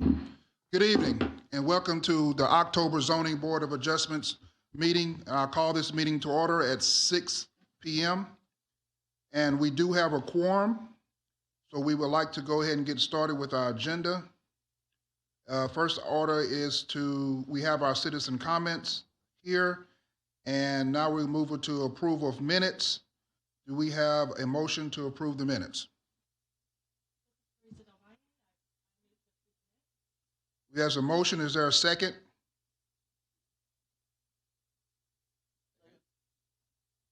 Good evening, and welcome to the October Zoning Board of Adjustments meeting. I'll call this meeting to order at 6 p.m. And we do have a quorum, so we would like to go ahead and get started with our agenda. First order is we have our citizen comments here, and now we move to approval of minutes. Do we have a motion to approve the minutes? There's a motion. Is there a second?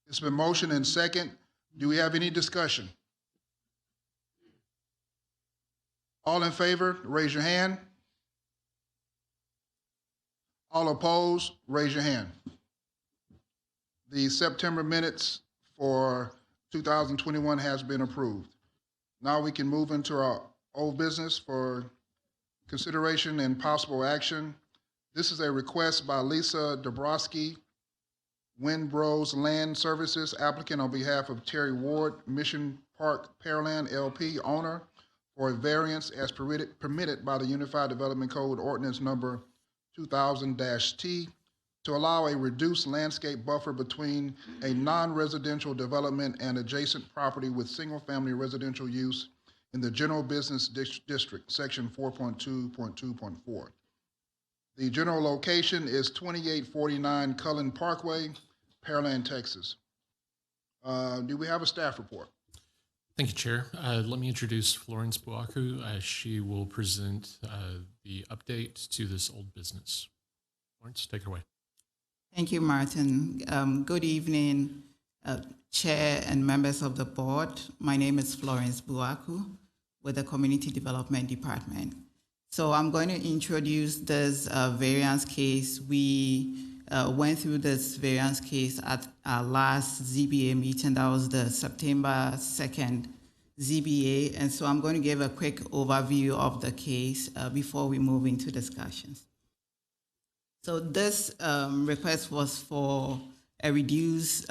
It's been motioned and second. Do we have any discussion? All in favor, raise your hand. All opposed, raise your hand. The September minutes for 2021 has been approved. Now we can move into our old business for consideration and possible action. This is a request by Lisa Dobrowski, Windrose Land Services, applicant on behalf of Terry Ward, Mission Park Pearland LP, owner, for a variance as permitted by the Unified Development Code Ordinance number 2000-T to allow a reduced landscape buffer between a non-residential development and adjacent property with single-family residential use in the General Business District, Section 4.2.2.4. The general location is 2849 Cullen Parkway, Pearland, Texas. Do we have a staff report? Thank you, Chair. Let me introduce Florence Buaku. She will present the update to this old business. Florence, take it away. Thank you, Martin. Good evening, Chair and members of the board. My name is Florence Buaku with the Community Development Department. So I'm going to introduce this variance case. We went through this variance case at our last ZBA meeting. That was the September 2nd ZBA. And so I'm going to give a quick overview of the case before we move into discussions. So this request was for a reduced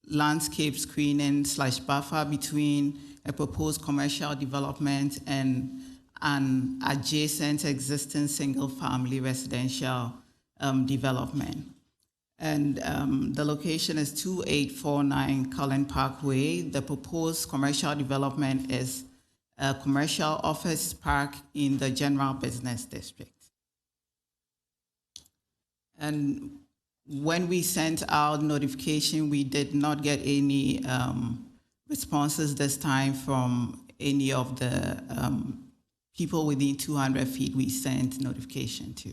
landscape screening / buffer between a proposed commercial development and an adjacent existing single-family residential development. And the location is 2849 Cullen Parkway. The proposed commercial development is a commercial office park in the General Business District. And when we sent out notification, we did not get any responses this time from any of the people within 200 feet we sent notification to.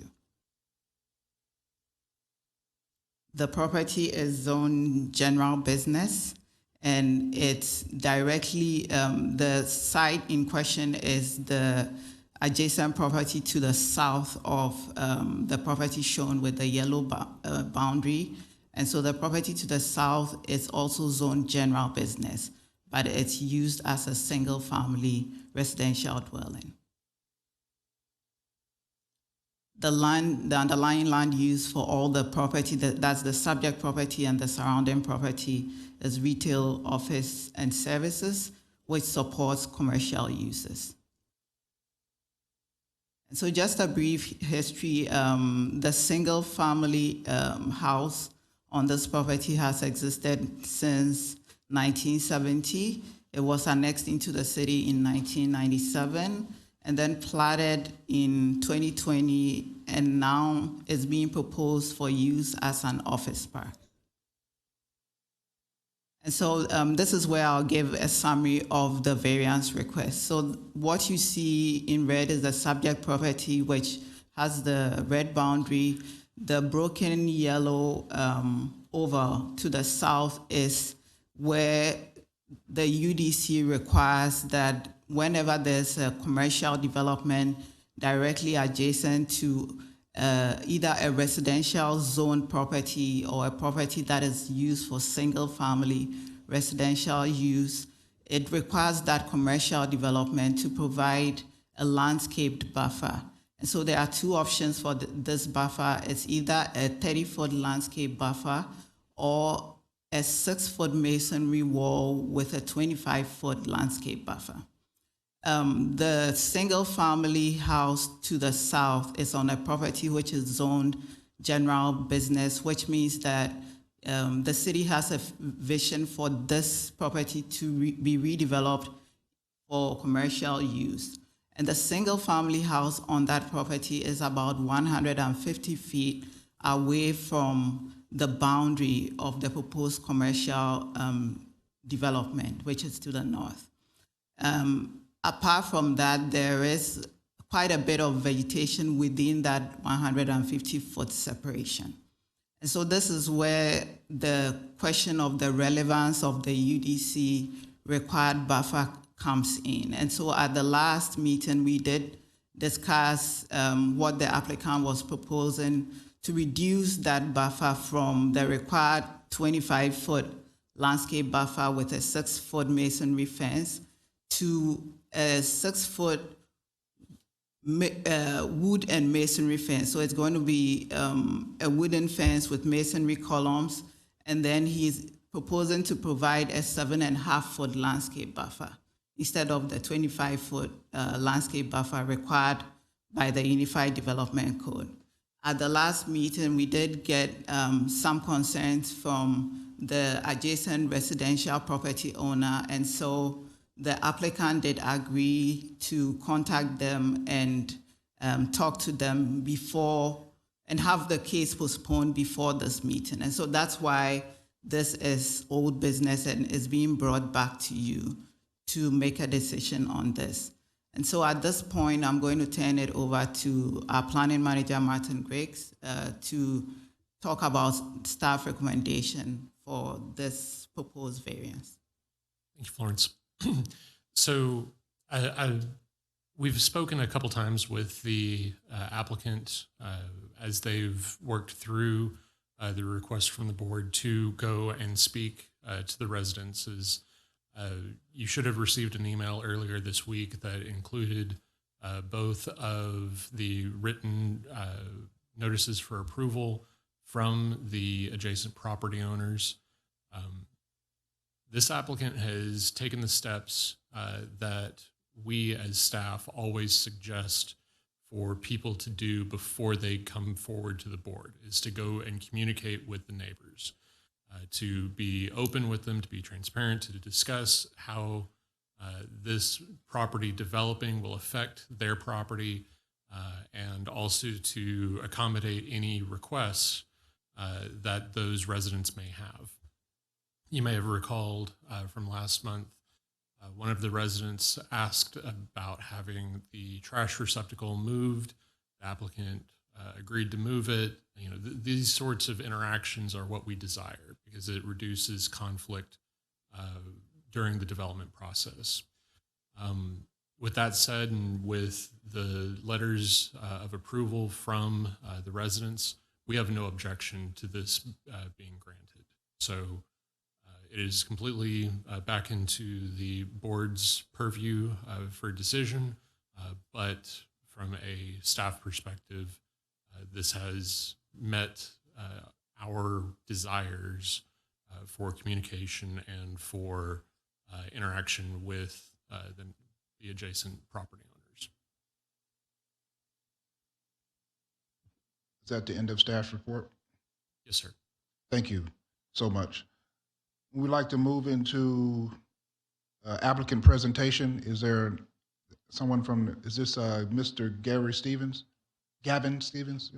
The property is zoned general business, and it's directly, the site in question is the adjacent property to the south of the property shown with the yellow boundary. And so the property to the south is also zoned general business, but it's used as a single family residential dwelling. The underlying land use for all the property, that's the subject property and the surrounding property, is retail, office, and services, which supports commercial uses. And so just a brief history, the single family house on this property has existed since 1970. It was annexed into the city in 1997 and then platted in 2020, and now is being proposed for use as an office park. And so this is where I'll give a summary of the variance request. So what you see in red is the subject property, which has the red boundary. The broken yellow oval to the south is where the UDC requires that whenever there's a commercial development directly adjacent to either a residential zone property or a property that is used for single family residential use, it requires that commercial development to provide a landscaped buffer. And so there are two options for this buffer. It's either a 30-foot landscape buffer or a 6-foot masonry wall with a 25-foot landscape buffer. The single-family house to the south is on a property which is zoned general business, which means that the city has a vision for this property to be redeveloped for commercial use. And the single-family house on that property is about 150 feet away from the boundary of the proposed commercial development, which is to the north. Apart from that, there is quite a bit of vegetation within that 150-foot separation. And so this is where the question of the relevance of the UDC required buffer comes in. And so at the last meeting, we did discuss what the applicant was proposing to reduce that buffer from the required 25-foot landscape buffer with a 6-foot masonry fence to a 6-foot wood and masonry fence. So it's going to be a wooden fence with masonry columns, and then he's proposing to provide a 7.5-foot landscape buffer instead of the 25-foot landscape buffer required by the Unified Development Code. At the last meeting, we did get some concerns from the adjacent residential property owner, and so the applicant did agree to contact them and talk to them before and have the case postponed before this meeting. And so that's why this is old business and is being brought back to you to make a decision on this. And so at this point, I'm going to turn it over to our planning manager, Martin Griggs, to talk about staff recommendation for this proposed variance. Thank you, Florence. So we've spoken a couple times with the applicant as they've worked through the request from the board to go and speak to the residences. You should have received an email earlier this week that included both of the written notices for approval from the adjacent property owners. This applicant has taken the steps that we as staff always suggest for people to do before they come forward to the board, is to go and communicate with the neighbors, to be open with them, to be transparent, to discuss how this property developing will affect their property, and also to accommodate any requests that those residents may have. You may have recalled from last month, one of the residents asked about having the trash receptacle moved. The applicant agreed to move it. You know, these sorts of interactions are what we desire because it reduces conflict during the development process. With that said, and with the letters of approval from the residents, we have no objection to this being granted. So it is completely back into the board's purview for decision, but from a staff perspective, this has met our desires for communication and for interaction with the adjacent property owners. Is that the end of staff's report? Yes, sir. Thank you so much. We'd like to move into applicant presentation. Is there someone from, is this Mr. Gary Stevens? Gavin Stevens?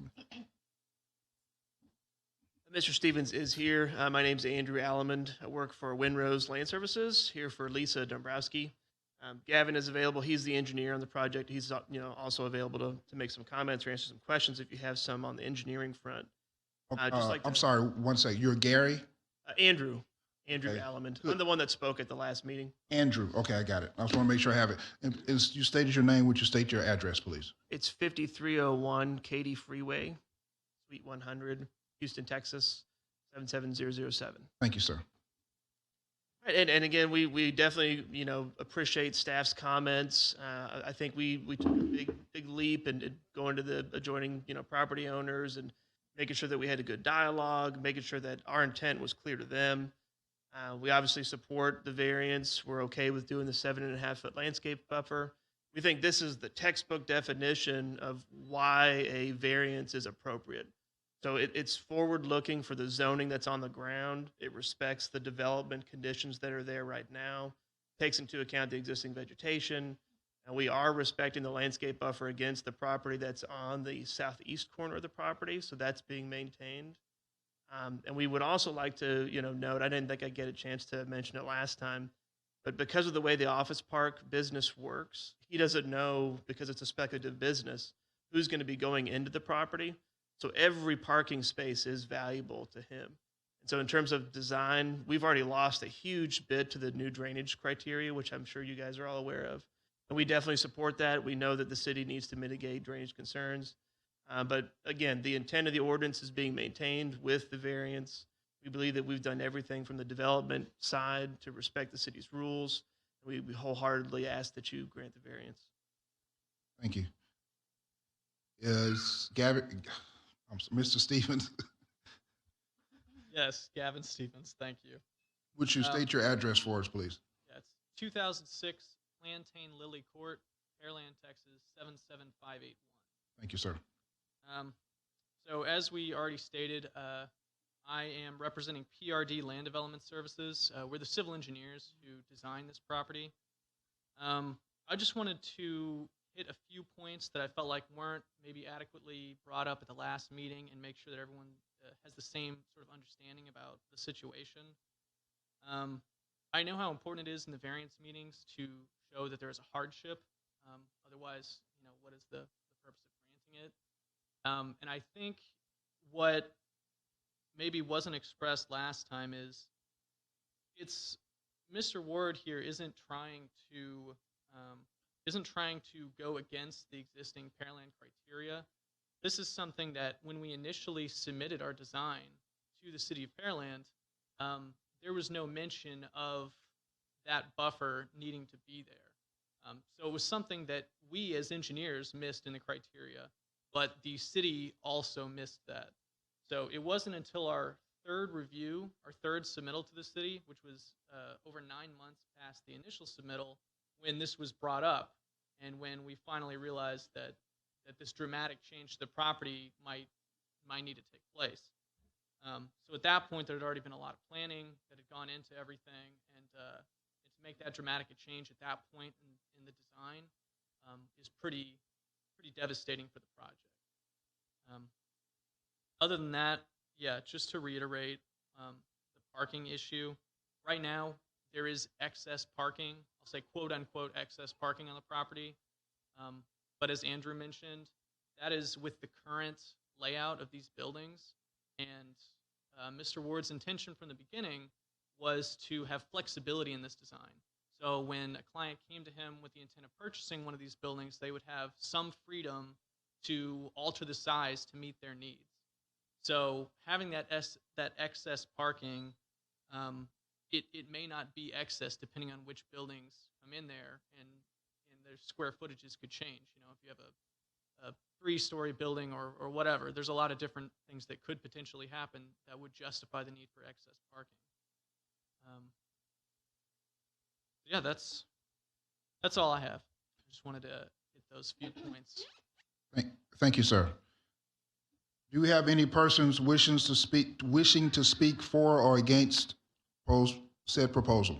Mr. Stevens is here. My name's Andrew Allemond. I work for Windrose Land Services, here for Lisa Dobrowski. Gavin is available. He's the engineer on the project. He's also available to make some comments or answer some questions if you have some on the engineering front. I'm sorry, one second. You're Gary? Andrew Okay. Allemond. I'm the one that spoke at the last meeting. Andrew. Okay, I got it. I just want to make sure I have it. You stated your name. Would you state your address, please? It's 5301 Katy Freeway, Suite 100, Houston, Texas, 77007. Thank you, sir. Right, and again, we definitely appreciate staff's comments. I think we took a big leap in going to the adjoining property owners and making sure that we had a good dialogue, making sure that our intent was clear to them. We obviously support the variance. We're okay with doing the 7.5-foot landscape buffer. We think this is the textbook definition of why a variance is appropriate. So it's forward-looking for the zoning that's on the ground. It respects the development conditions that are there right now, takes into account the existing vegetation, and we are respecting the landscape buffer against the property that's on the southeast corner of the property, so that's being maintained. And we would also like to, note, I didn't think I'd get a chance to mention it last time, but because of the way the office park business works, he doesn't know, because it's a speculative business, who's going to be going into the property. So every parking space is valuable to him. And so in terms of design, we've already lost a huge bit to the new drainage criteria, which I'm sure you guys are all aware of. And we definitely support that. We know that the city needs to mitigate drainage concerns. But again, the intent of the ordinance is being maintained with the variance. We believe that we've done everything from the development side to respect the city's rules. We wholeheartedly ask that you grant the variance. Thank you. Is Mr. Stevens, Yes, Gavin Stevens, thank you. would you state your address for us, please? Yeah, it's 2006 Plantain Lily Court, Pearland, Texas, 77581. Thank you, sir. So as we already stated, I am representing PRD Land Development Services. We're the civil engineers who designed this property. I just wanted to hit a few points that I felt like weren't maybe adequately brought up at the last meeting and make sure that everyone has the same sort of understanding about the situation. I know how important it is in the variance meetings to show that there is a hardship. Otherwise, what is the purpose of granting it? And I think what maybe wasn't expressed last time is Mr. Ward here isn't trying to go against the existing Pearland criteria. This is something that when we initially submitted our design to the city of Pearland, there was no mention of that buffer needing to be there. So it was something that we as engineers missed in the criteria, but the city also missed that. So it wasn't until our third review, our third submittal to the city, which was over 9 months past the initial submittal, when this was brought up, and when we finally realized that this dramatic change to the property might need to take place. So at that point, there had already been a lot of planning that had gone into everything, and to make that dramatic a change at that point in the design is pretty devastating for the project. Other than that, yeah, just to reiterate, the parking issue. Right now, there is excess parking. I'll say quote unquote excess parking on the property. But as Andrew mentioned, that is with the current layout of these buildings. And Mr. Ward's intention from the beginning was to have flexibility in this design. So when a client came to him with the intent of purchasing one of these buildings, they would have some freedom to alter the size to meet their needs. So having that excess parking, it may not be excess depending on which buildings come in there, and their square footages could change. If you have a 3-story building or whatever, there's a lot of different things that could potentially happen that would justify the need for excess parking. Yeah, that's all I have. I just wanted to hit those few points. Thank you, sir. Do we have any persons wishing to speak for or against said proposal?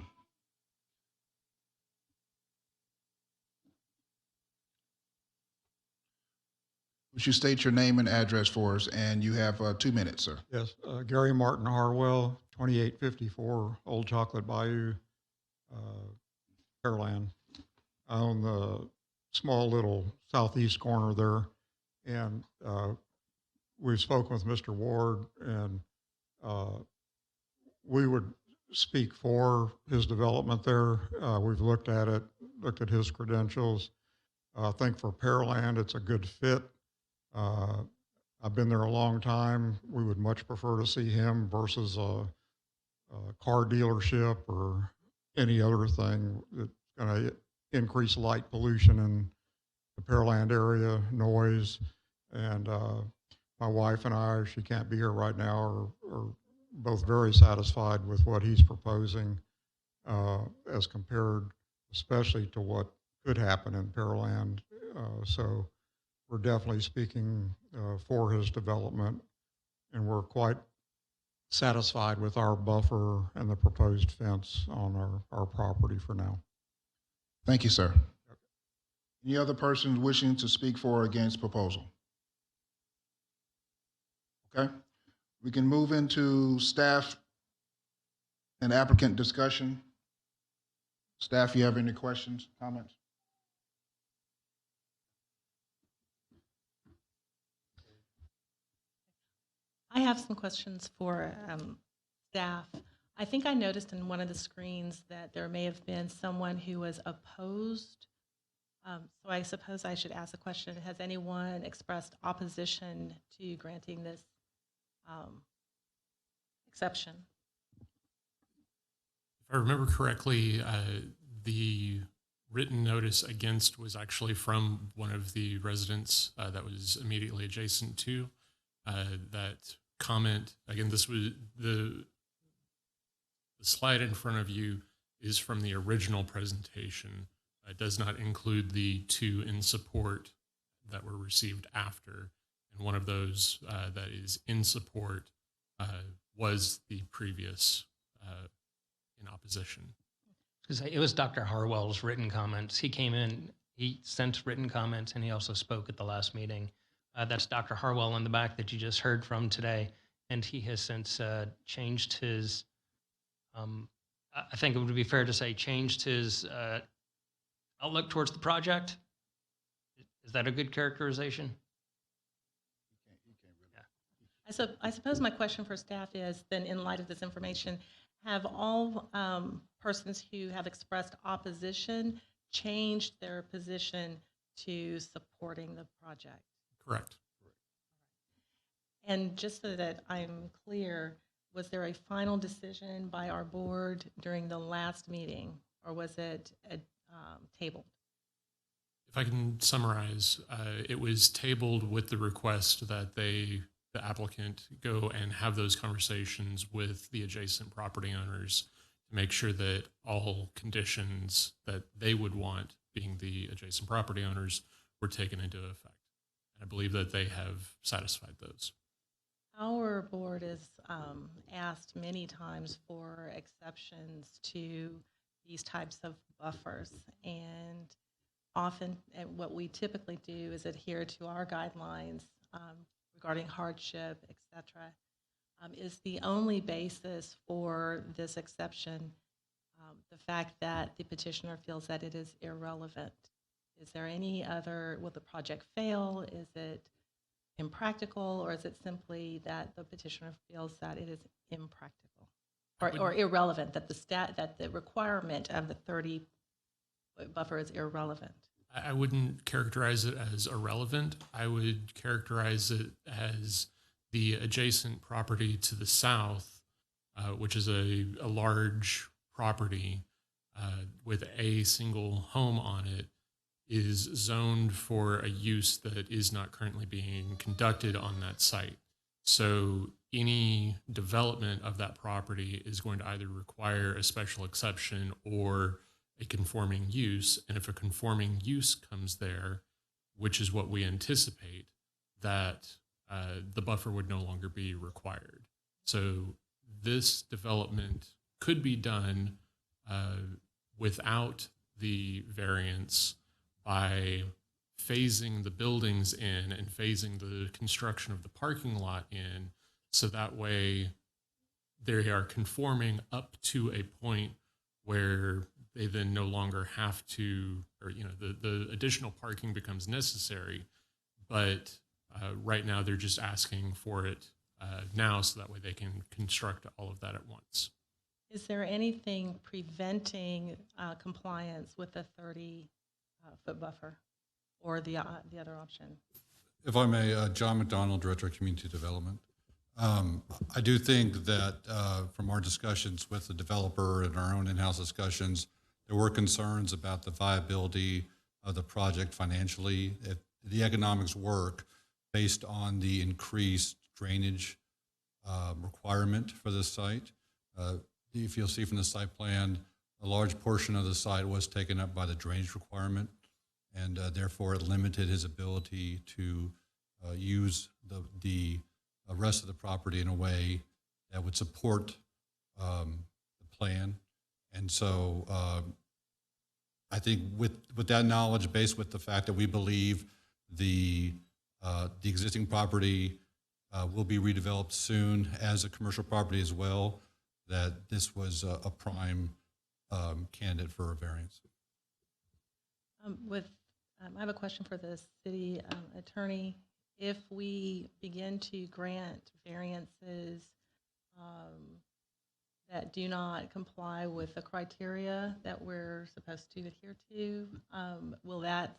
Would you state your name and address for us? And you have 2 minutes, sir. Yes, Gary Martin Harwell, 2854 Old Chocolate Bayou, Pearland. I own the small little southeast corner there, and we've spoken with Mr. Ward, and we would speak for his development there. We've looked at it, looked at his credentials. I think for Pearland, it's a good fit. I've been there a long time. We would much prefer to see him versus a car dealership or any other thing that's going to increase light pollution in the Pearland area, noise. And my wife and I, she can't be here right now, are both very satisfied with what he's proposing as compared especially to what could happen in Pearland. So we're definitely speaking for his development, and we're quite satisfied with our buffer and the proposed fence on our property for now. Thank you, sir. Any other persons wishing to speak for or against proposal? Okay, we can move into staff and applicant discussion. Staff, you have any questions, comments? I have some questions for staff. I think I noticed in one of the screens that there may have been someone who was opposed. So I suppose I should ask the question, has anyone expressed opposition to granting this exception? If I remember correctly, the written notice against was actually from one of the residents that was immediately adjacent to that comment. Again, this was the slide in front of you is from the original presentation. It does not include the two in support that were received after. And one of those that is in support was the previous in opposition. It was Dr. Harwell's written comments. He came in, he sent written comments, and he also spoke at the last meeting. That's Dr. Harwell in the back that you just heard from today. And he has since changed his, I think it would be fair to say, changed his outlook towards the project. Is that a good characterization? I suppose my question for staff is then, in light of this information, have all persons who have expressed opposition changed their position to supporting the project? Correct. And just so that I'm clear, was there a final decision by our board during the last meeting, or was it tabled? If I can summarize, it was tabled with the request that the applicant go and have those conversations with the adjacent property owners to make sure that all conditions that they would want, being the adjacent property owners, were taken into effect. And I believe that they have satisfied those. Our board is asked many times for exceptions to these types of buffers, and often what we typically do is adhere to our guidelines regarding hardship, etc. Is the only basis for this exception the fact that the petitioner feels that it is irrelevant? Is there any other, will the project fail? Is it impractical, or is it simply that the petitioner feels that it is impractical or irrelevant, that the requirement of the 30 buffer is irrelevant? I wouldn't characterize it as irrelevant. I would characterize it as the adjacent property to the south, which is a large property with a single home on it, is zoned for a use that is not currently being conducted on that site. So any development of that property is going to either require a special exception or a conforming use. And if a conforming use comes there, which is what we anticipate, that the buffer would no longer be required. So this development could be done without the variance by phasing the buildings in and phasing the construction of the parking lot in, so that way they are conforming up to a point where they then no longer have to, or the additional parking becomes necessary, but right now they're just asking for it now, so that way they can construct all of that at once. Is there anything preventing compliance with the 30-foot buffer, or the other option? If I may, John McDonald, Director of Community Development. I do think that from our discussions with the developer and our own in-house discussions, there were concerns about the viability of the project financially. If the economics work based on the increased drainage requirement for this site. If you'll see from the site plan, a large portion of the site was taken up by the drainage requirement, and therefore it limited his ability to use the rest of the property in a way that would support the plan. And so I think with that knowledge, based with the fact that we believe the existing property will be redeveloped soon as a commercial property as well, that this was a prime candidate for a variance. I have a question for the city attorney. If we begin to grant variances that do not comply with the criteria that we're supposed to adhere to, will that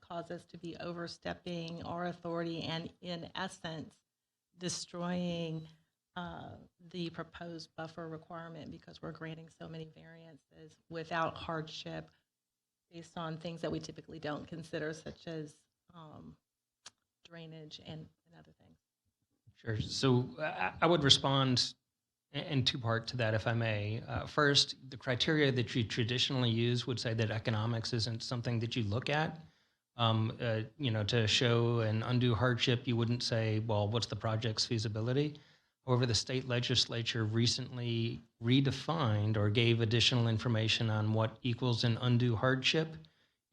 cause us to be overstepping our authority and, in essence, destroying the proposed buffer requirement because we're granting so many variances without hardship based on things that we typically don't consider, such as drainage and other things? Sure. So I would respond in two-part to that, if I may. First, the criteria that you traditionally use would say that economics isn't something that you look at. To show an undue hardship, you wouldn't say, well, what's the project's feasibility? However, the state legislature recently redefined or gave additional information on what equals an undue hardship.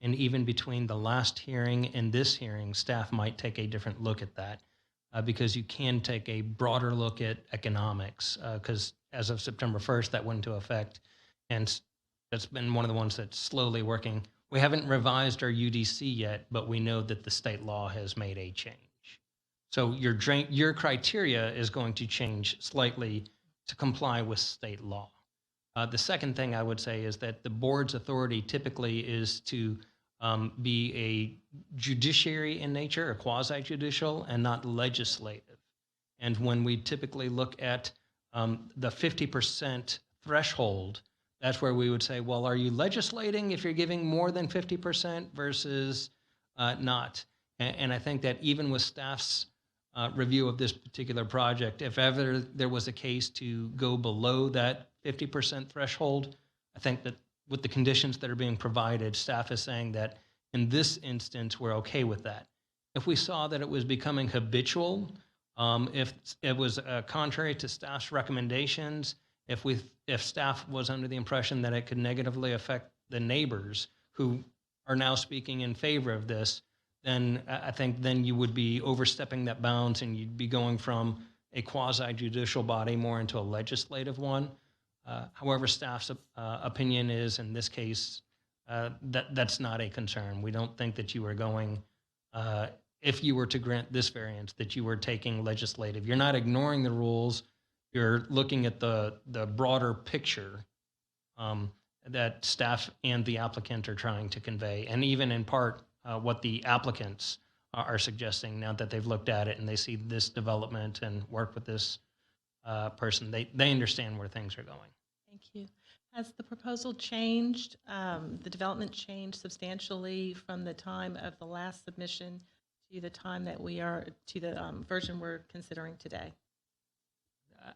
And even between the last hearing and this hearing, staff might take a different look at that because you can take a broader look at economics because as of September 1st, that went into effect. And that's been one of the ones that's slowly working. We haven't revised our UDC yet, but we know that the state law has made a change. So your criteria is going to change slightly to comply with state law. The second thing I would say is that the board's authority typically is to be a judiciary in nature, a quasi-judicial, and not legislative. And when we typically look at the 50% threshold, that's where we would say, well, are you legislating if you're giving more than 50% versus not? And I think that even with staff's review of this particular project, if ever there was a case to go below that 50% threshold, I think that with the conditions that are being provided, staff is saying that in this instance, we're okay with that. If we saw that it was becoming habitual, if it was contrary to staff's recommendations, if staff was under the impression that it could negatively affect the neighbors who are now speaking in favor of this, then I think then you would be overstepping that bounds and you'd be going from a quasi-judicial body more into a legislative one. However, staff's opinion is, in this case, that's not a concern. We don't think that you are going, if you were to grant this variance, that you were taking legislative. You're not ignoring the rules. You're looking at the broader picture that staff and the applicant are trying to convey, and even in part what the applicants are suggesting now that they've looked at it and they see this development and work with this person. They understand where things are going. Thank you. Has the proposal changed, the development changed substantially from the time of the last submission to the time that we are, to the version we're considering today?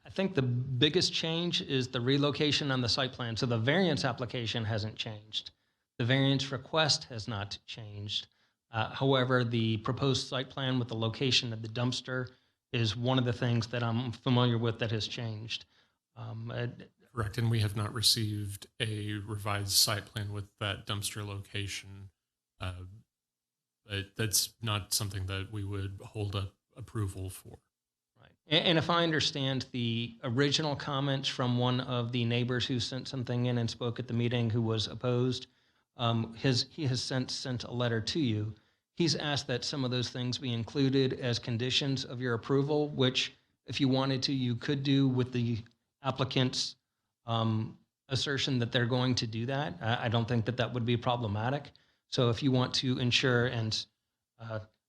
I think the biggest change is the relocation on the site plan. So the variance application hasn't changed. The variance request has not changed. However, the proposed site plan with the location of the dumpster is one of the things that I'm familiar with that has changed. Correct, and we have not received a revised site plan with that dumpster location. That's not something that we would hold up approval for. Right, and if I understand the original comments from one of the neighbors who sent something in and spoke at the meeting who was opposed, he has sent a letter to you. He's asked that some of those things be included as conditions of your approval, which if you wanted to, you could do with the applicant's assertion that they're going to do that. I don't think that would be problematic. So if you want to ensure, and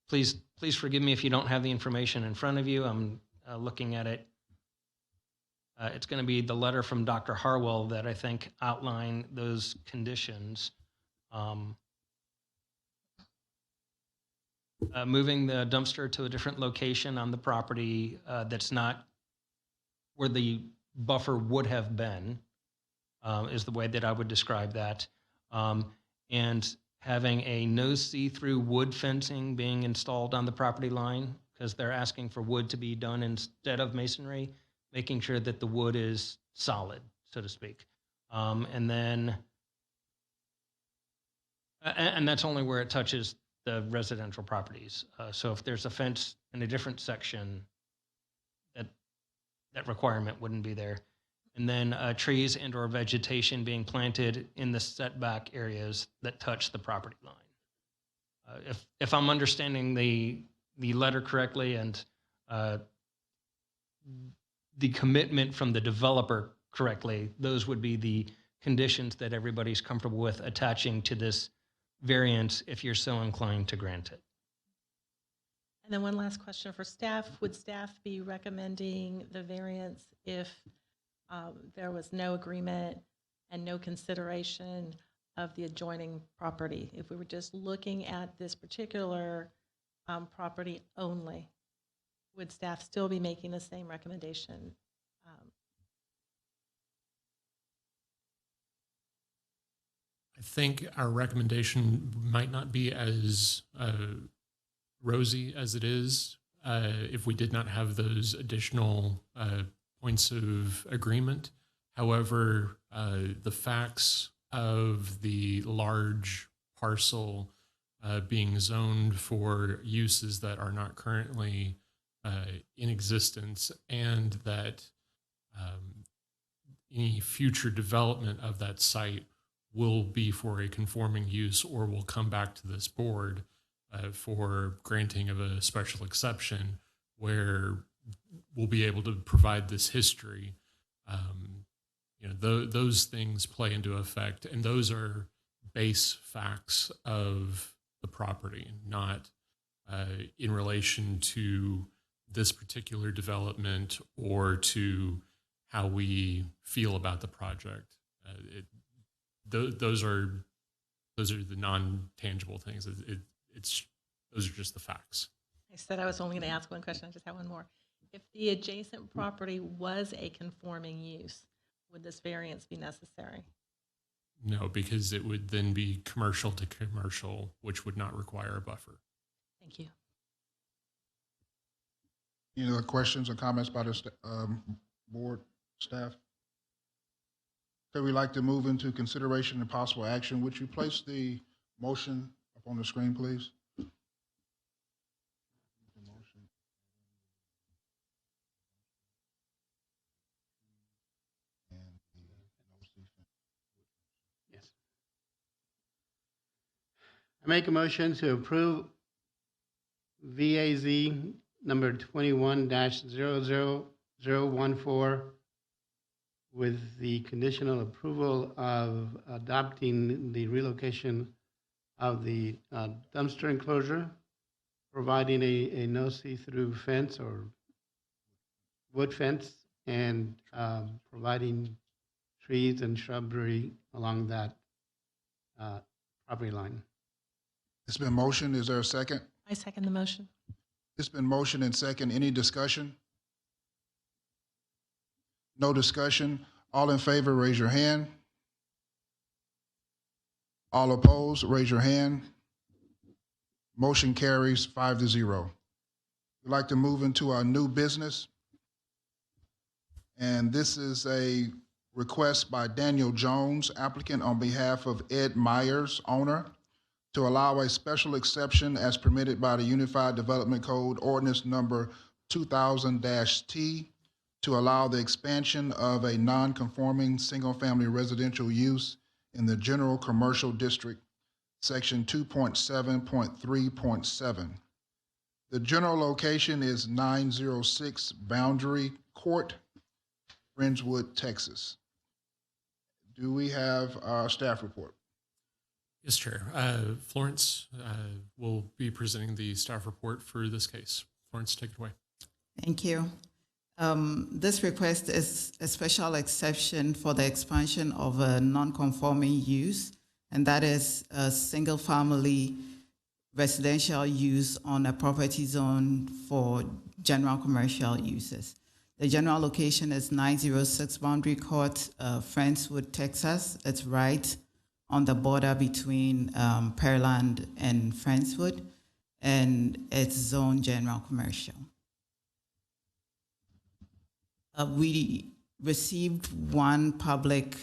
please forgive me if you don't have the information in front of you. I'm looking at it. It's going to be the letter from Dr. Harwell that I think outline those conditions. moving the dumpster to a different location on the property that's not where the buffer would have been, is the way that I would describe that. And having a no see-through wood fencing being installed on the property line, because they're asking for wood to be done instead of masonry, making sure that the wood is solid, so to speak. And then, and that's only where it touches the residential properties. So if there's a fence in a different section, that requirement wouldn't be there. And then trees and or vegetation being planted in the setback areas that touch the property line. If I'm understanding the letter correctly and the commitment from the developer correctly, those would be the conditions that everybody's comfortable with attaching to this variance if you're so inclined to grant it. And then one last question for staff. Would staff be recommending the variance if there was no agreement and no consideration of the adjoining property? If we were just looking at this particular property only, would staff still be making the same recommendation? I think our recommendation might not be as rosy as it is if we did not have those additional points of agreement. However, the facts of the large parcel being zoned for uses that are not currently in existence, and that any future development of that site will be for a conforming use or will come back to this board for granting of a special exception, where we'll be able to provide this history. Those things play into effect, and those are base facts of the property, not in relation to this particular development or to how we feel about the project. Those are the non-tangible things. Those are just the facts. I said I was only going to ask one question. I just have one more. If the adjacent property was a conforming use, would this variance be necessary? No, because it would then be commercial to commercial, which would not require a buffer. Thank you. Any other questions or comments by the board staff? Okay, we'd like to move into consideration and possible action. Would you place the motion up on the screen, please? Yes. I make a motion to approve VAZ number 21-00014 with the conditional approval of adopting the relocation of the dumpster enclosure, providing a no see-through fence or wood fence, and providing trees and shrubbery along that property line. It's been motioned. Is there a second? I second the motion. It's been motioned and second. Any discussion? No discussion. All in favor, raise your hand. All opposed, raise your hand. Motion carries 5-0. We'd like to move into our new business. And this is a request by Daniel Jones, applicant on behalf of Ed Myers, owner, to allow a special exception as permitted by the Unified Development Code, Ordinance number 2000-T, to allow the expansion of a non-conforming single-family residential use in the General Commercial District, Section 2.7.3.7. The general location is 906 Boundary Court, Fringewood, Texas. Do we have our staff report? Yes, Chair. Florence will be presenting the staff report for this case. Florence, take it away. Thank you. This request is a special exception for the expansion of a non-conforming use, and that is a single-family residential use on a property zone for general commercial uses. The general location is 906 Boundary Court, Friendswood, Texas. It's right on the border between Pearland and Friendswood, and it's zone general commercial. We received one public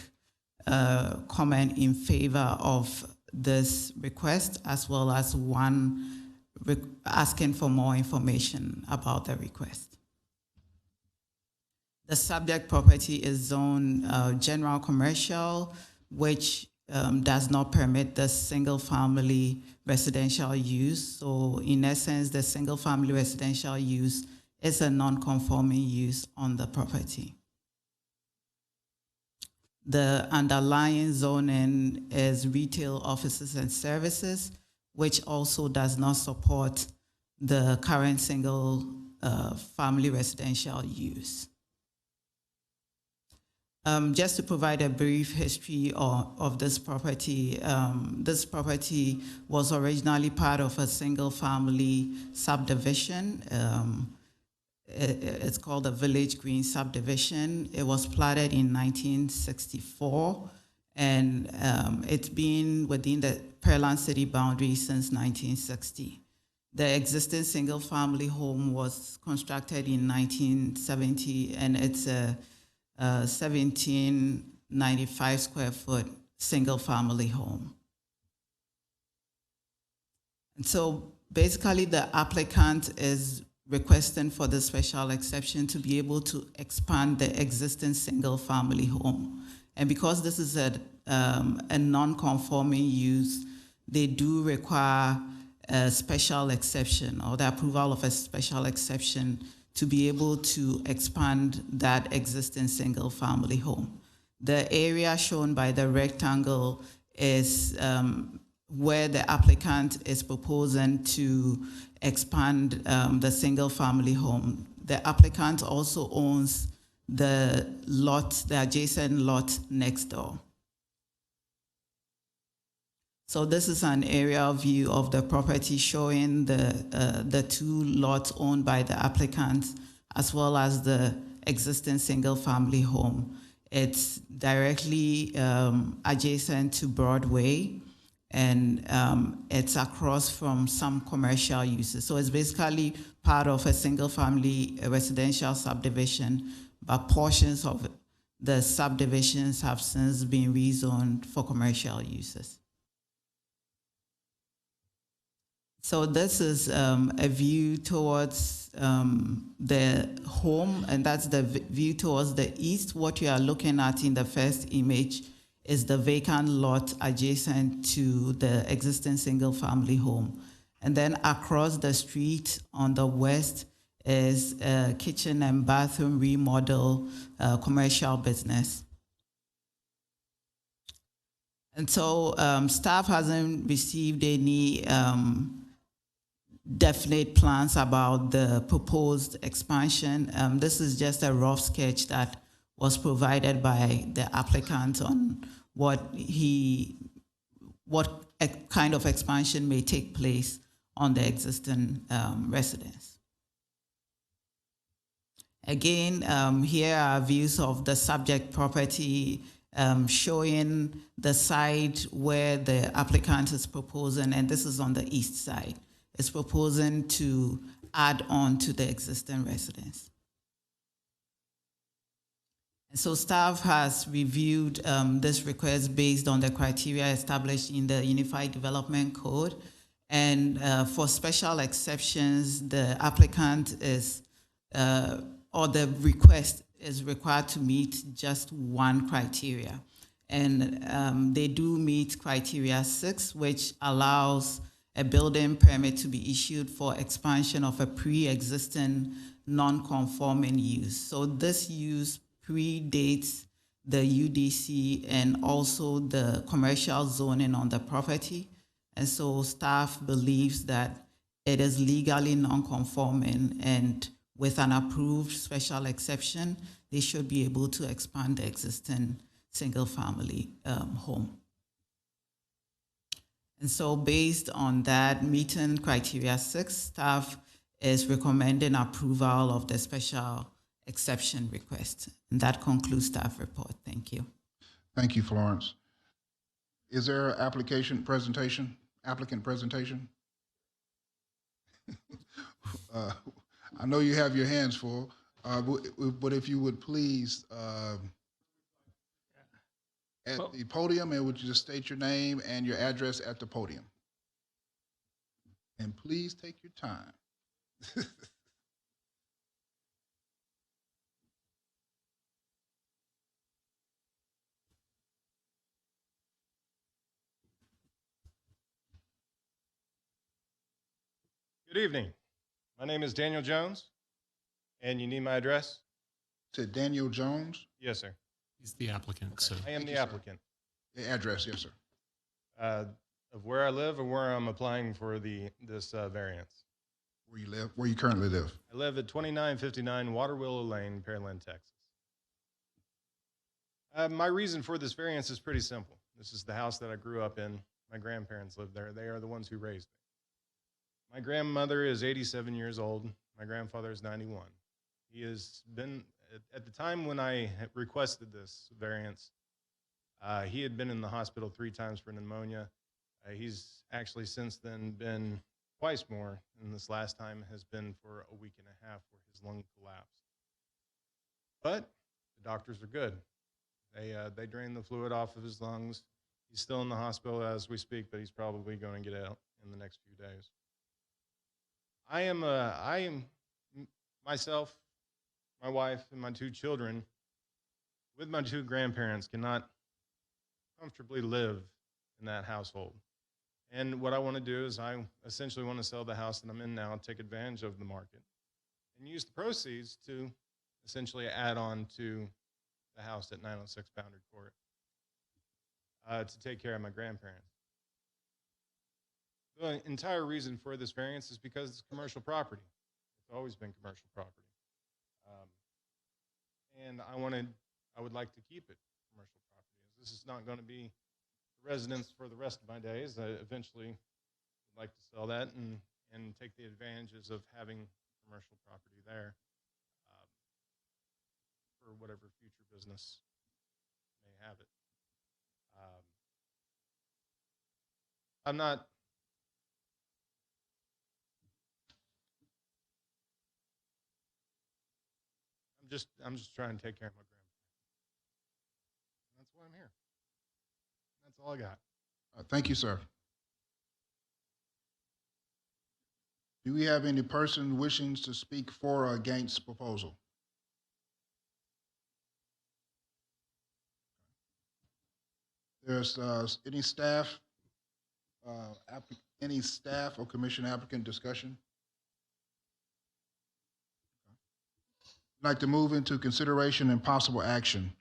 comment in favor of this request, as well as one asking for more information about the request. The subject property is zone general commercial, which does not permit the single-family residential use. So in essence, the single-family residential use is a non-conforming use on the property. The underlying zoning is retail offices and services, which also does not support the current single family residential use. Just to provide a brief history of this property was originally part of a single family subdivision. It's called the Village Green subdivision. It was platted in 1964, and it's been within the Pearland city boundary since 1960. The existing single-family home was constructed in 1970, and it's a 1795 square foot single-family home. And so basically the applicant is requesting for the special exception to be able to expand the existing single-family home. And because this is a non-conforming use, they do require a special exception or the approval of a special exception to be able to expand that existing single-family home. The area shown by the rectangle is where the applicant is proposing to expand the single-family home. The applicant also owns the adjacent lot next door. So this is an aerial view of the property showing the two lots owned by the applicant, as well as the existing single-family home. It's directly adjacent to Broadway, and it's across from some commercial uses. So it's basically part of a single-family residential subdivision, but portions of the subdivisions have since been rezoned for commercial uses. So this is a view towards the home, and that's the view towards the east. What you are looking at in the first image is the vacant lot adjacent to the existing single-family home. And then across the street on the west is a kitchen and bathroom remodel commercial business. And so staff hasn't received any definite plans about the proposed expansion. This is just a rough sketch that was provided by the applicant on what kind of expansion may take place on the existing residence. Again, here are views of the subject property showing the side where the applicant is proposing, and this is on the east side, is proposing to add on to the existing residence. And so staff has reviewed this request based on the criteria established in the Unified Development Code. And for special exceptions, the applicant is, or the request is required to meet just one criteria. And they do meet criteria 6, which allows a building permit to be issued for expansion of a pre-existing non-conforming use. So this use predates the UDC and also the commercial zoning on the property. And so staff believes that it is legally non-conforming, and with an approved special exception, they should be able to expand the existing single-family home. And so based on that, meeting criteria 6, staff is recommending approval of the special exception request. And that concludes staff report. Thank you. Thank you, Florence. Is there an applicant presentation? I know you have your hands full, but if you would please, at the podium, and would you just state your name and your address at the podium? And please take your time. Good evening. My name is Daniel Jones, and you need my address? To Daniel Jones? Yes, sir. He's the applicant, Okay. so I am Thank the you, sir. applicant. The address, yes, sir. Of where I live or where I'm applying for this variance. Where you live, where you currently live. I live at 2959 Water Willow Lane, Pearland, Texas. My reason for this variance is pretty simple. This is the house that I grew up in. My grandparents lived there. They are the ones who raised me. My grandmother is 87 years old. My grandfather is 91. He has been, at the time when I had requested this variance, he had been in the hospital 3 times for pneumonia. He's actually since then been twice more, and this last time has been for a week and a half where his lung collapsed. But the doctors are good. They drained the fluid off of his lungs. He's still in the hospital as we speak, but he's probably going to get out in the next few days. I am myself, my wife, and my 2 children, with my 2 grandparents, cannot comfortably live in that household. And what I want to do is I essentially want to sell the house that I'm in now, take advantage of the market, and use the proceeds to essentially add on to the house at 906 Boundary Court to take care of my grandparents. The entire reason for this variance is because it's commercial property. It's always been commercial property. And I would like to keep it commercial property. This is not going to be residence for the rest of my days. I eventually would like to sell that and take the advantages of having commercial property there for whatever future business may have it. I'm just trying to take care of my grandparents. That's why I'm here. That's all I got. Thank you, sir. Do we have any person wishing to speak for or against proposal? There's any staff or commission applicant discussion? I'd like to move into consideration and possible action.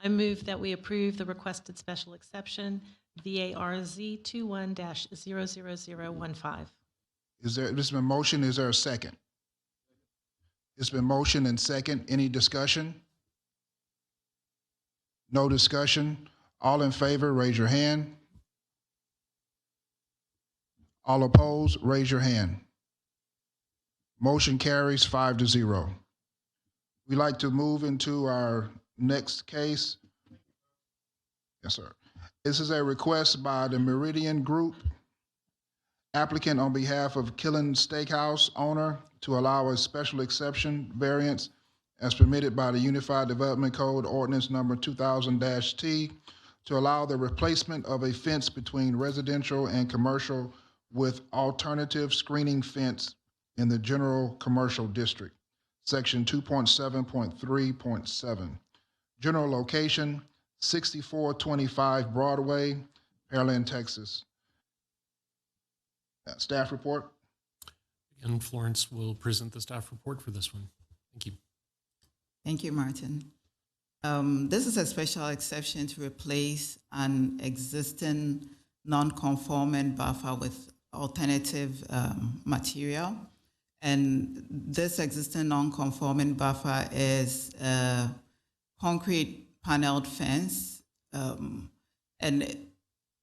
I move that we approve the requested special exception, VARZ 21-00015. This has been motion, is there a second? It's been motion and second. Any discussion? No discussion. All in favor, raise your hand. All opposed, raise your hand. Motion carries 5-0. We'd like to move into our next case. Yes, sir. This is a request by the Meridian Group, applicant on behalf of Killen Steakhouse owner to allow a special exception variance as permitted by the Unified Development Code Ordinance number 2000-T to allow the replacement of a fence between residential and commercial with alternative screening fence in the general commercial district, section 2.7.3.7. General location, 6425 Broadway, Pearland, Texas. Staff report. Again, Florence will present the staff report for this one. Thank you. Thank you, Martin. This is a special exception to replace an existing non-conforming buffer with alternative material. And this existing non-conforming buffer is a concrete paneled fence And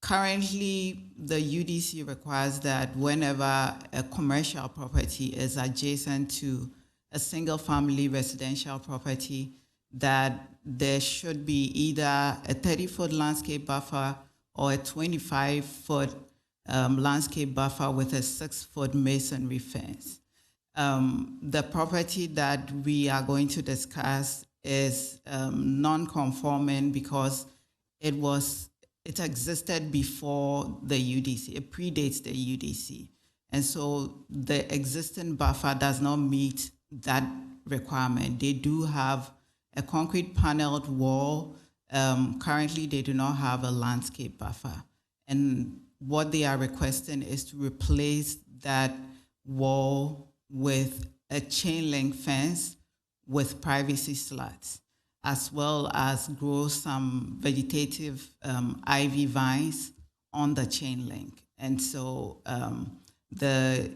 currently, the UDC requires that whenever a commercial property is adjacent to a single-family residential property, that there should be either a 30-foot landscape buffer or a 25-foot landscape buffer with a 6-foot masonry fence. The property that we are going to discuss is non-conforming because it existed before the UDC. It predates the UDC. And so the existing buffer does not meet that requirement. They do have a concrete paneled wall. Currently, they do not have a landscape buffer. And what they are requesting is to replace that wall with a chain link fence with privacy slats, as well as grow some vegetative ivy vines on the chain link. And so the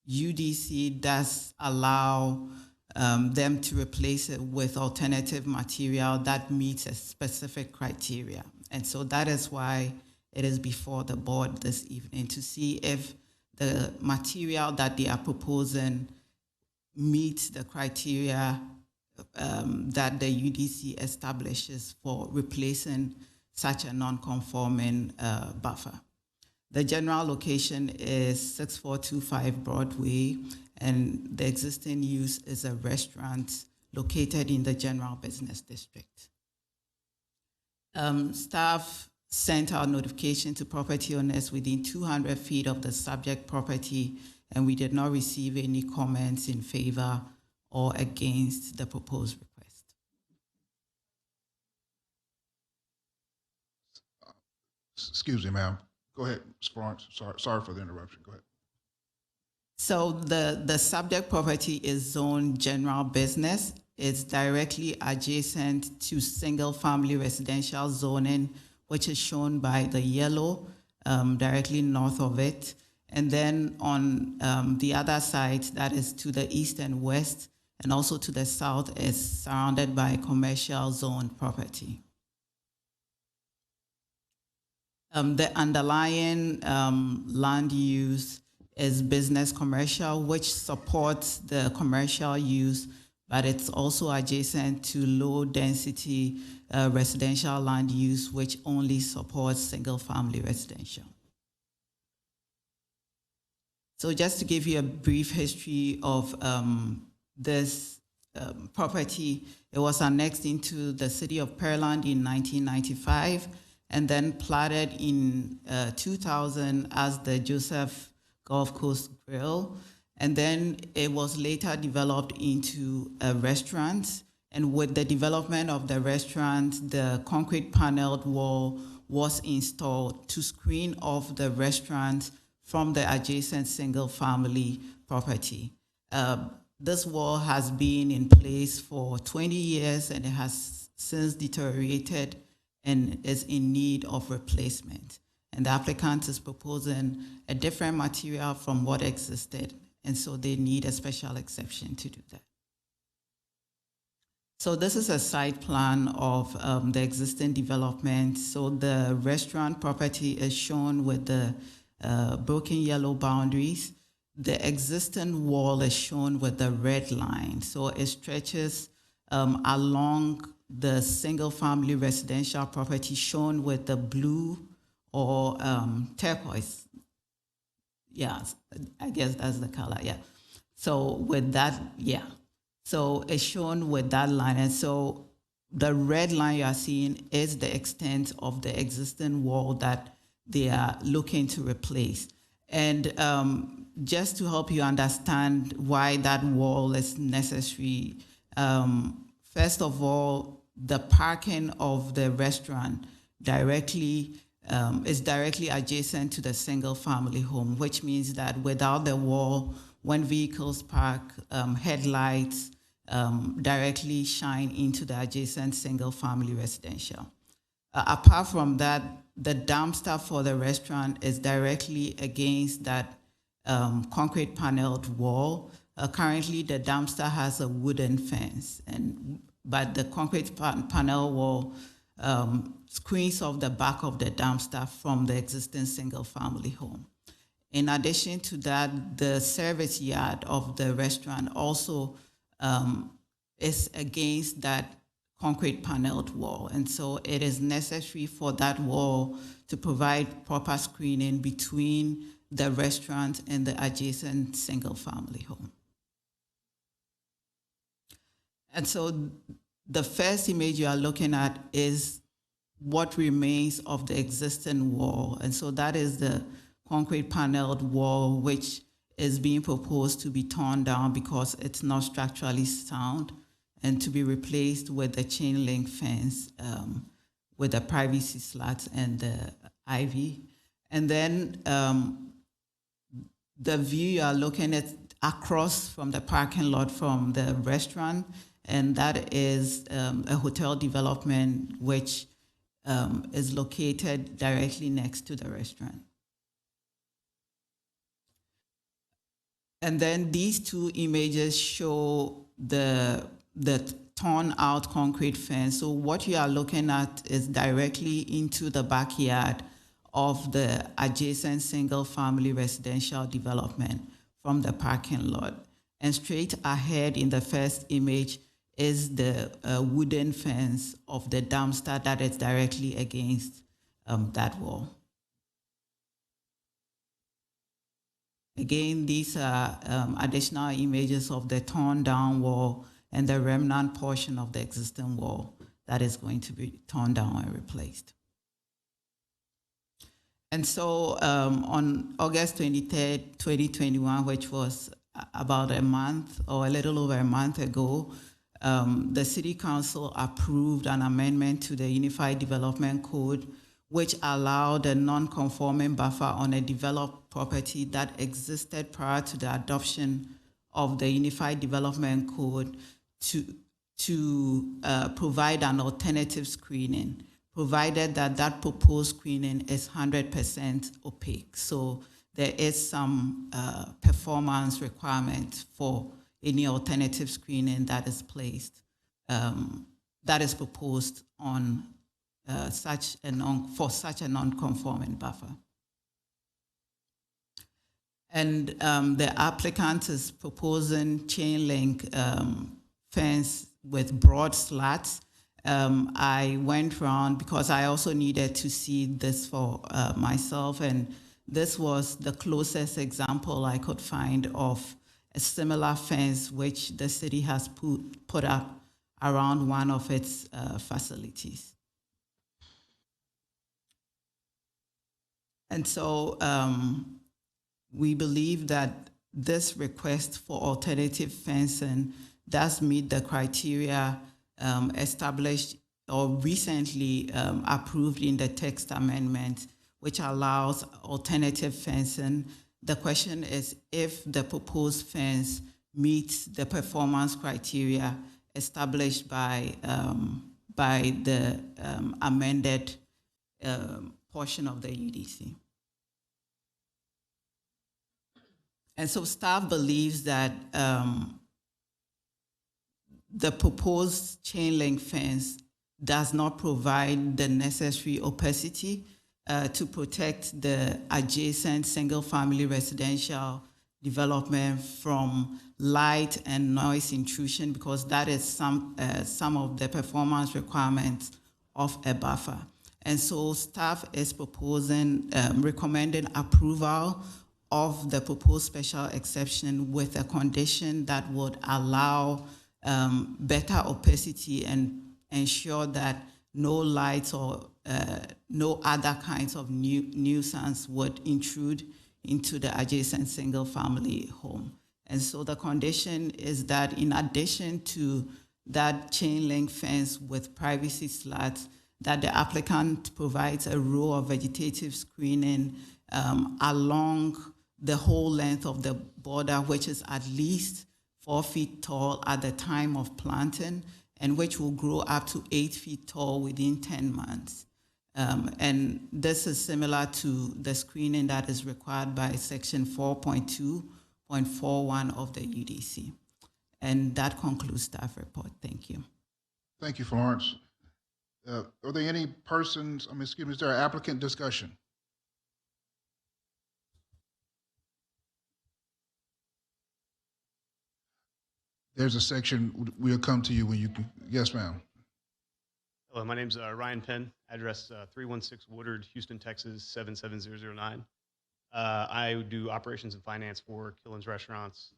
UDC does allow them to replace it with alternative material that meets a specific criteria. And so that is why it is before the board this evening, to see if the material that they are proposing meets the criteria that the UDC establishes for replacing such a non-conforming buffer. The general location is 6425 Broadway, and the existing use is a restaurant located in the general business district. Staff sent out notification to property owners within 200 feet of the subject property, and we did not receive any comments in favor or against the proposed request. Excuse me, ma'am. Go ahead, Ms. Florence. Sorry for the interruption. Go ahead. So the subject property is zoned general business. It's directly adjacent to single-family residential zoning, which is shown by the yellow directly north of it. And then on the other side, that is to the east and west, and also to the south, is surrounded by commercial zoned property. The underlying land use is business commercial, which supports the commercial use, but it's also adjacent to low density residential land use, which only supports single family residential. So just to give you a brief history of this property, it was annexed into the city of Pearland in 1995, and then platted in 2000 as the Joseph Gulf Coast Grill. And then it was later developed into a restaurant. And with the development of the restaurant, the concrete paneled wall was installed to screen off the restaurant from the adjacent single family property. This wall has been in place for 20 years and it has since deteriorated and is in need of replacement. And the applicant is proposing a different material from what existed, and so they need a special exception to do that. So this is a site plan of the existing development. So the restaurant property is shown with the broken yellow boundaries. The existing wall is shown with the red line. So it stretches along the single family residential property shown with the blue or turquoise. Yeah, I guess that's the color, yeah. So with that, yeah. So it's shown with that line. And so the red line you are seeing is the extent of the existing wall that they are looking to replace. And just to help you understand why that wall is necessary, first of all, the parking of the restaurant is directly adjacent to the single family home, which means that without the wall, when vehicles park, headlights directly shine into the adjacent single family residential. Apart from that, the dumpster for the restaurant is directly against that concrete paneled wall. Currently, the dumpster has a wooden fence, but the concrete panel wall screens off the back of the dumpster from the existing single-family home. In addition to that, the service yard of the restaurant also is against that concrete paneled wall. And so it is necessary for that wall to provide proper screening between the restaurant and the adjacent single-family home. And so the first image you are looking at is what remains of the existing wall. And so that is the concrete paneled wall, which is being proposed to be torn down because it's not structurally sound, and to be replaced with the chain link fence with the privacy slats and the ivy. And then the view you are looking at across from the parking lot from the restaurant, and that is a hotel development which is located directly next to the restaurant. And then these two images show the torn out concrete fence. So what you are looking at is directly into the backyard of the adjacent single family residential development from the parking lot. And straight ahead in the first image is the wooden fence of the dumpster that is directly against that wall. Again, these are additional images of the torn down wall and the remnant portion of the existing wall that is going to be torn down and replaced. And so on August 23rd, 2021, which was about a month or a little over a month ago, the City Council approved an amendment to the Unified Development Code, which allowed a non-conforming buffer on a developed property that existed prior to the adoption of the Unified Development Code to provide an alternative screening, provided that that proposed screening is 100% opaque. So there is some performance requirement for any alternative screening that is placed, that is proposed on such a non-conforming buffer. And the applicant is proposing chain link fence with broad slats. I went around because I also needed to see this for myself, and this was the closest example I could find of a similar fence which the city has put up around one of its facilities. And so we believe that this request for alternative fencing does meet the criteria established or recently approved in the text amendment, which allows alternative fencing. The question is if the proposed fence meets the performance criteria established by the amended portion of the UDC. And so staff believes that the proposed chain link fence does not provide the necessary opacity to protect the adjacent single-family residential development from light and noise intrusion, because that is some of the performance requirements of a buffer. And so staff is recommending approval of the proposed special exception with a condition that would allow better opacity and ensure that no lights or no other kinds of nuisance would intrude into the adjacent single-family home. And so the condition is that in addition to that chain link fence with privacy slats, that the applicant provides a row of vegetative screening along the whole length of the border, which is at least 4 feet tall at the time of planting, and which will grow up to 8 feet tall within 10 months. And this is similar to the screening that is required by section 4.2.41 of the UDC. And that concludes staff report. Thank you. Thank you, Florence. Are there any persons, excuse me, is there applicant discussion? There's a section, we'll come to you when you can, yes, ma'am. Hello, my name's Ryan Penn, address 316 Woodard, Houston, Texas, 77009. I do operations and finance for Killen's Restaurants.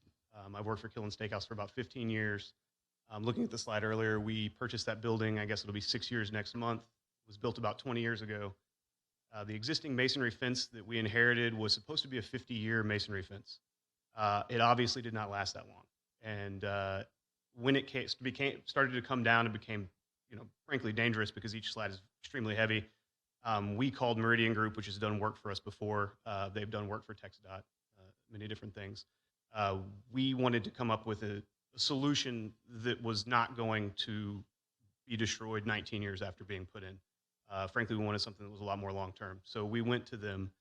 I've worked for Killen's Steakhouse for about 15 years. Looking at the slide earlier, we purchased that building, I guess it'll be 6 years next month. It was built about 20 years ago. The existing masonry fence that we inherited was supposed to be a 50-year masonry fence. It obviously did not last that long. And when it started to come down, it became, frankly dangerous because each slat is extremely heavy. We called Meridian Group, which has done work for us before. They've done work for TxDOT, many different things. We wanted to come up with a solution that was not going to be destroyed 19 years after being put in. Frankly, we wanted something that was a lot more long-term. So we went to them.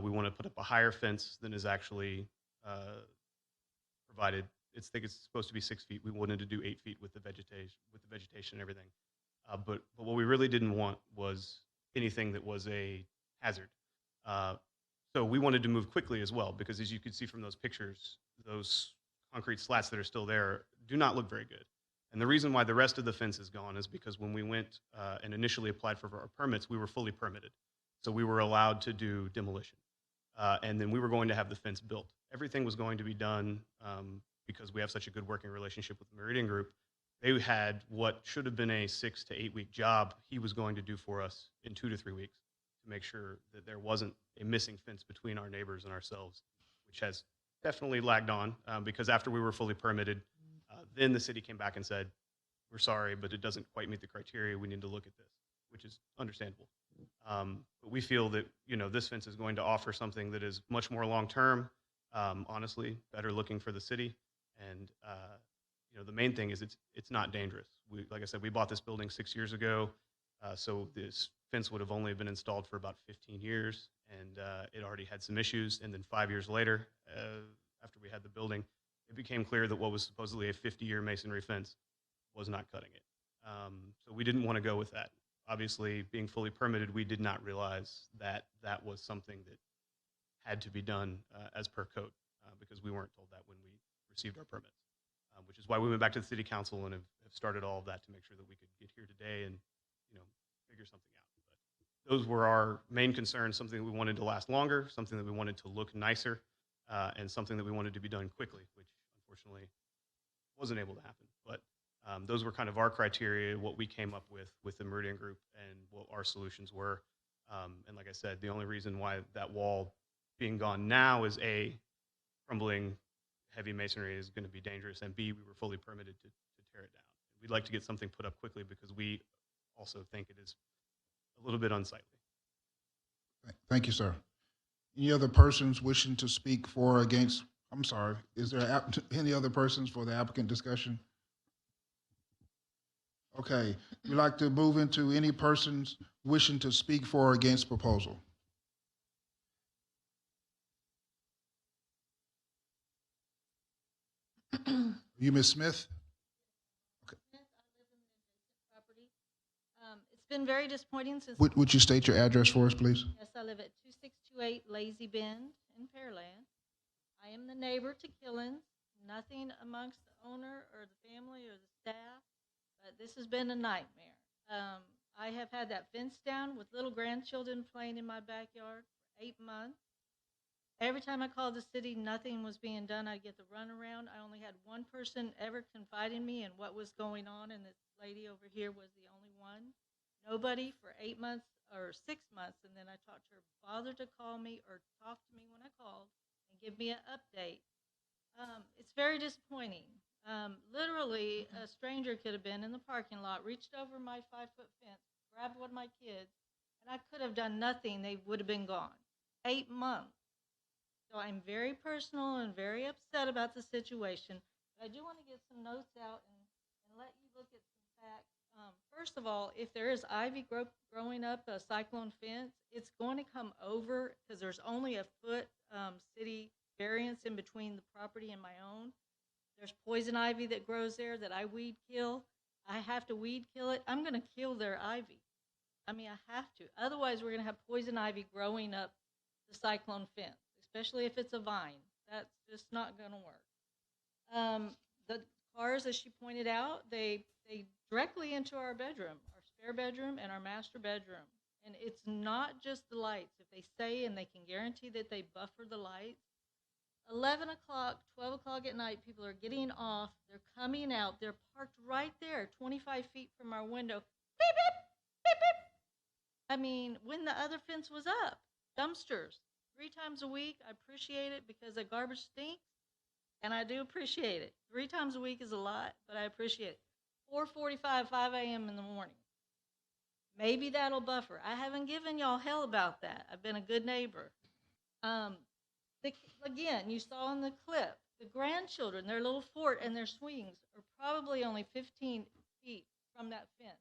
We want to put up a higher fence than is actually provided. I think it's supposed to be 6 feet. We wanted to do 8 feet with the vegetation and everything. But what we really didn't want was anything that was a hazard. So we wanted to move quickly as well, because as you can see from those pictures, those concrete slats that are still there do not look very good. And the reason why the rest of the fence is gone is because when we went and initially applied for our permits, we were fully permitted. So we were allowed to do demolition. And then we were going to have the fence built. Everything was going to be done because we have such a good working relationship with the Meridian Group. They had what should have been a 6 to 8 week job he was going to do for us in 2 to 3 weeks to make sure that there wasn't a missing fence between our neighbors and ourselves, which has definitely lagged on because after we were fully permitted, then the city came back and said, we're sorry, but it doesn't quite meet the criteria. We need to look at this, which is understandable. But we feel that, this fence is going to offer something that is much more long-term, honestly, better looking for the city. And, the main thing is it's not dangerous. Like I said, we bought this building 6 years ago. So this fence would have only been installed for about 15 years and it already had some issues. And then 5 years later, after we had the building, it became clear that what was supposedly a 50-year masonry fence was not cutting it. So we didn't want to go with that. Obviously, being fully permitted, we did not realize that that was something that had to be done as per code because we weren't told that when we received our permits, which is why we went back to the city council and have started all of that to make sure that we could get here today and, figure something out. But those were our main concerns, something that we wanted to last longer, something that we wanted to look nicer, and something that we wanted to be done quickly, which unfortunately wasn't able to happen. But those were kind of our criteria, what we came up with the Meridian Group and what our solutions were. And like I said, the only reason why that wall being gone now is A, crumbling heavy masonry is going to be dangerous, and B, we were fully permitted to tear it down. We'd like to get something put up quickly because we also think it is a little bit unsightly. Thank you, sir. Any other persons wishing to speak for or against? I'm sorry, is there any other persons for the applicant discussion? Okay, we'd like to move into any persons wishing to speak for or against proposal. You, Ms. Smith? Okay. It's been very disappointing since. Would you state your address for us, please? Yes, I live at 2628 Lazy Bend in Pearland. I am the neighbor to Killen's. Nothing amongst the owner or the family or the staff, but this has been a nightmare. I have had that fence down with little grandchildren playing in my backyard for 8 months. Every time I called the city, nothing was being done. I'd get the runaround. I only had one person ever confide in me and what was going on, and this lady over here was the only one. Nobody for 8 months or 6 months, and then I talked to her, bothered to call me or talk to me when I called and give me an update. It's very disappointing. Literally, a stranger could have been in the parking lot, reached over my 5-foot fence, grabbed one of my kids, and I could have done nothing. They would have been gone. 8 months. So I'm very personal and very upset about the situation. But I do want to get some notes out and let you look at some facts. First of all, if there is ivy growing up a cyclone fence, it's going to come over because there's only a foot city variance in between the property and my own. There's poison ivy that grows there that I weed kill. I have to weed kill it. I'm going to kill their ivy. I mean, I have to. Otherwise, we're going to have poison ivy growing up the cyclone fence, especially if it's a vine. That's just not going to work. The cars, as she pointed out, they directly into our bedroom, our spare bedroom and our master bedroom. And it's not just the lights. If they say and they can guarantee that they buffer the lights, 11 o'clock, 12 o'clock at night, people are getting off. They're coming out. They're parked right there, 25 feet from our window. Beep, beep, beep, beep. I mean, when the other fence was up, dumpsters, 3 times a week. I appreciate it because the garbage stinks, and I do appreciate it. 3 times a week is a lot, but I appreciate it. 4:45, 5 a.m. in the morning. Maybe that'll buffer. I haven't given y'all hell about that. I've been a good neighbor. Again, you saw in the clip, the grandchildren, their little fort and their swings are probably only 15 feet from that fence.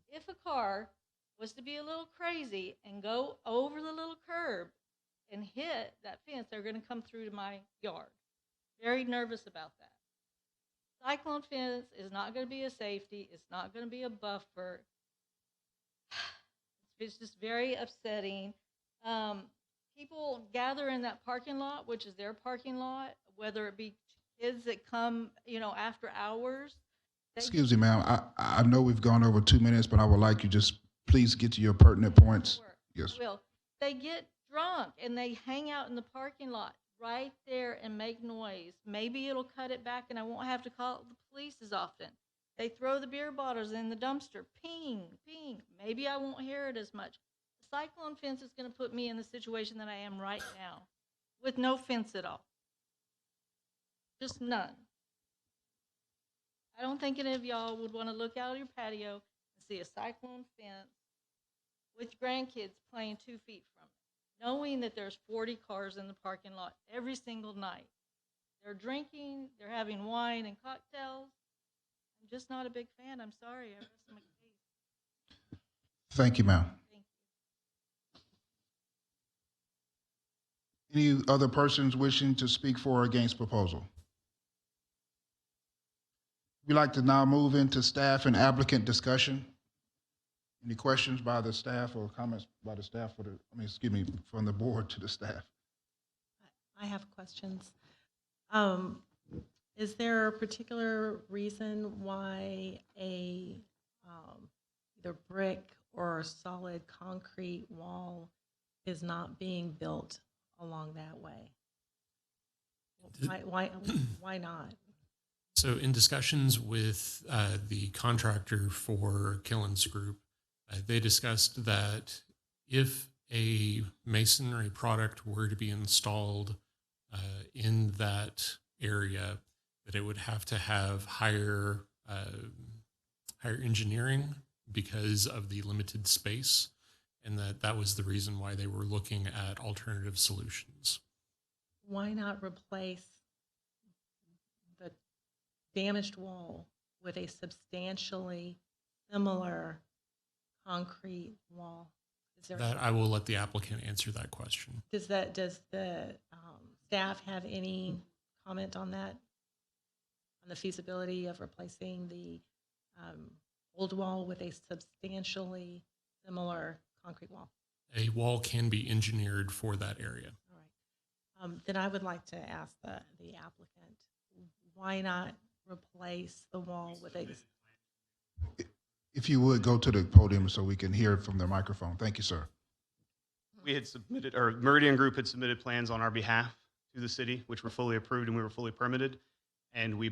If a car was to be a little crazy and go over the little curb and hit that fence, they're going to come through to my yard. Very nervous about that. Cyclone fence is not going to be a safety. It's not going to be a buffer. It's just very upsetting. People gather in that parking lot, which is their parking lot, whether it be kids that come, after hours. Excuse me, ma'am. I know we've gone over 2 minutes, but I would like you just please get to your pertinent points. Yes. Well, they get drunk and they hang out in the parking lot right there and make noise. Maybe it'll cut it back and I won't have to call the police as often. They throw the beer bottles in the dumpster. Ping, ping. Maybe I won't hear it as much. The cyclone fence is going to put me in the situation that I am right now with no fence at all. Just none. I don't think any of y'all would want to look out of your patio and see a cyclone fence with grandkids playing 2 feet from it, knowing that there's 40 cars in the parking lot every single night. They're drinking, they're having wine and cocktails. I'm just not a big fan. I'm sorry. I rest my case. Thank you, ma'am. Thank you. Any other persons wishing to speak for or against proposal? We'd like to now move into staff and applicant discussion. Any questions by the staff or comments by the staff from the board to the staff? I have questions. Is there a particular reason why a either brick or solid concrete wall is not being built along that way? Why not? So in discussions with the contractor for Killen's Group, they discussed that if a masonry product were to be installed in that area, that it would have to have higher engineering because of the limited space, and that was the reason why they were looking at alternative solutions. Why not replace the damaged wall with a substantially similar concrete wall? That I will let the applicant answer that question. Does the staff have any comment on that? On the feasibility of replacing the old wall with a substantially similar concrete wall? A wall can be engineered for that area. All right. Then I would like to ask the applicant, why not replace the wall with a... If you would go to the podium so we can hear it from the microphone. Thank you, sir. We had submitted, or Meridian Group had submitted plans on our behalf to the city, which were fully approved and we were fully permitted. And we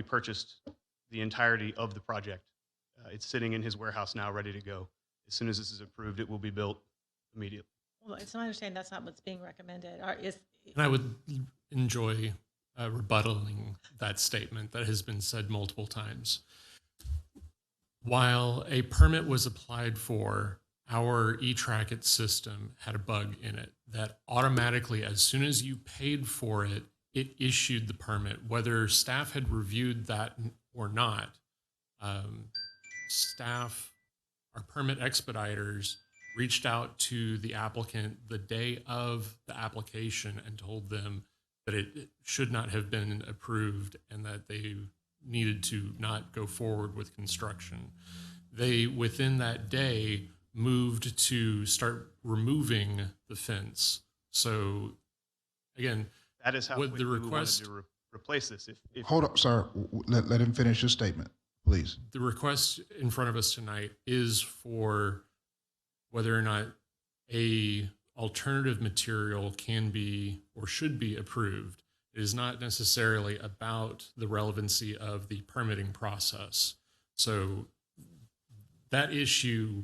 purchased the entirety of the project. It's sitting in his warehouse now, ready to go. As soon as this is approved, it will be built immediately. Well, it's my understanding that's not what's being recommended. And I would enjoy rebuttaling that statement that has been said multiple times. While a permit was applied for, our eTrackit system had a bug in it that automatically, as soon as you paid for it, it issued the permit. Whether staff had reviewed that or not, staff, our permit expediters, reached out to the applicant the day of the application and told them that it should not have been approved and that they needed to not go forward with construction. They, within that day, moved to start removing the fence. So, again, That is how what quickly the we wanted request, to replace this. If Hold up, sir. Let him finish his statement, please. the request in front of us tonight is for whether or not a alternative material can be or should be approved. It is not necessarily about the relevancy of the permitting process. So that issue,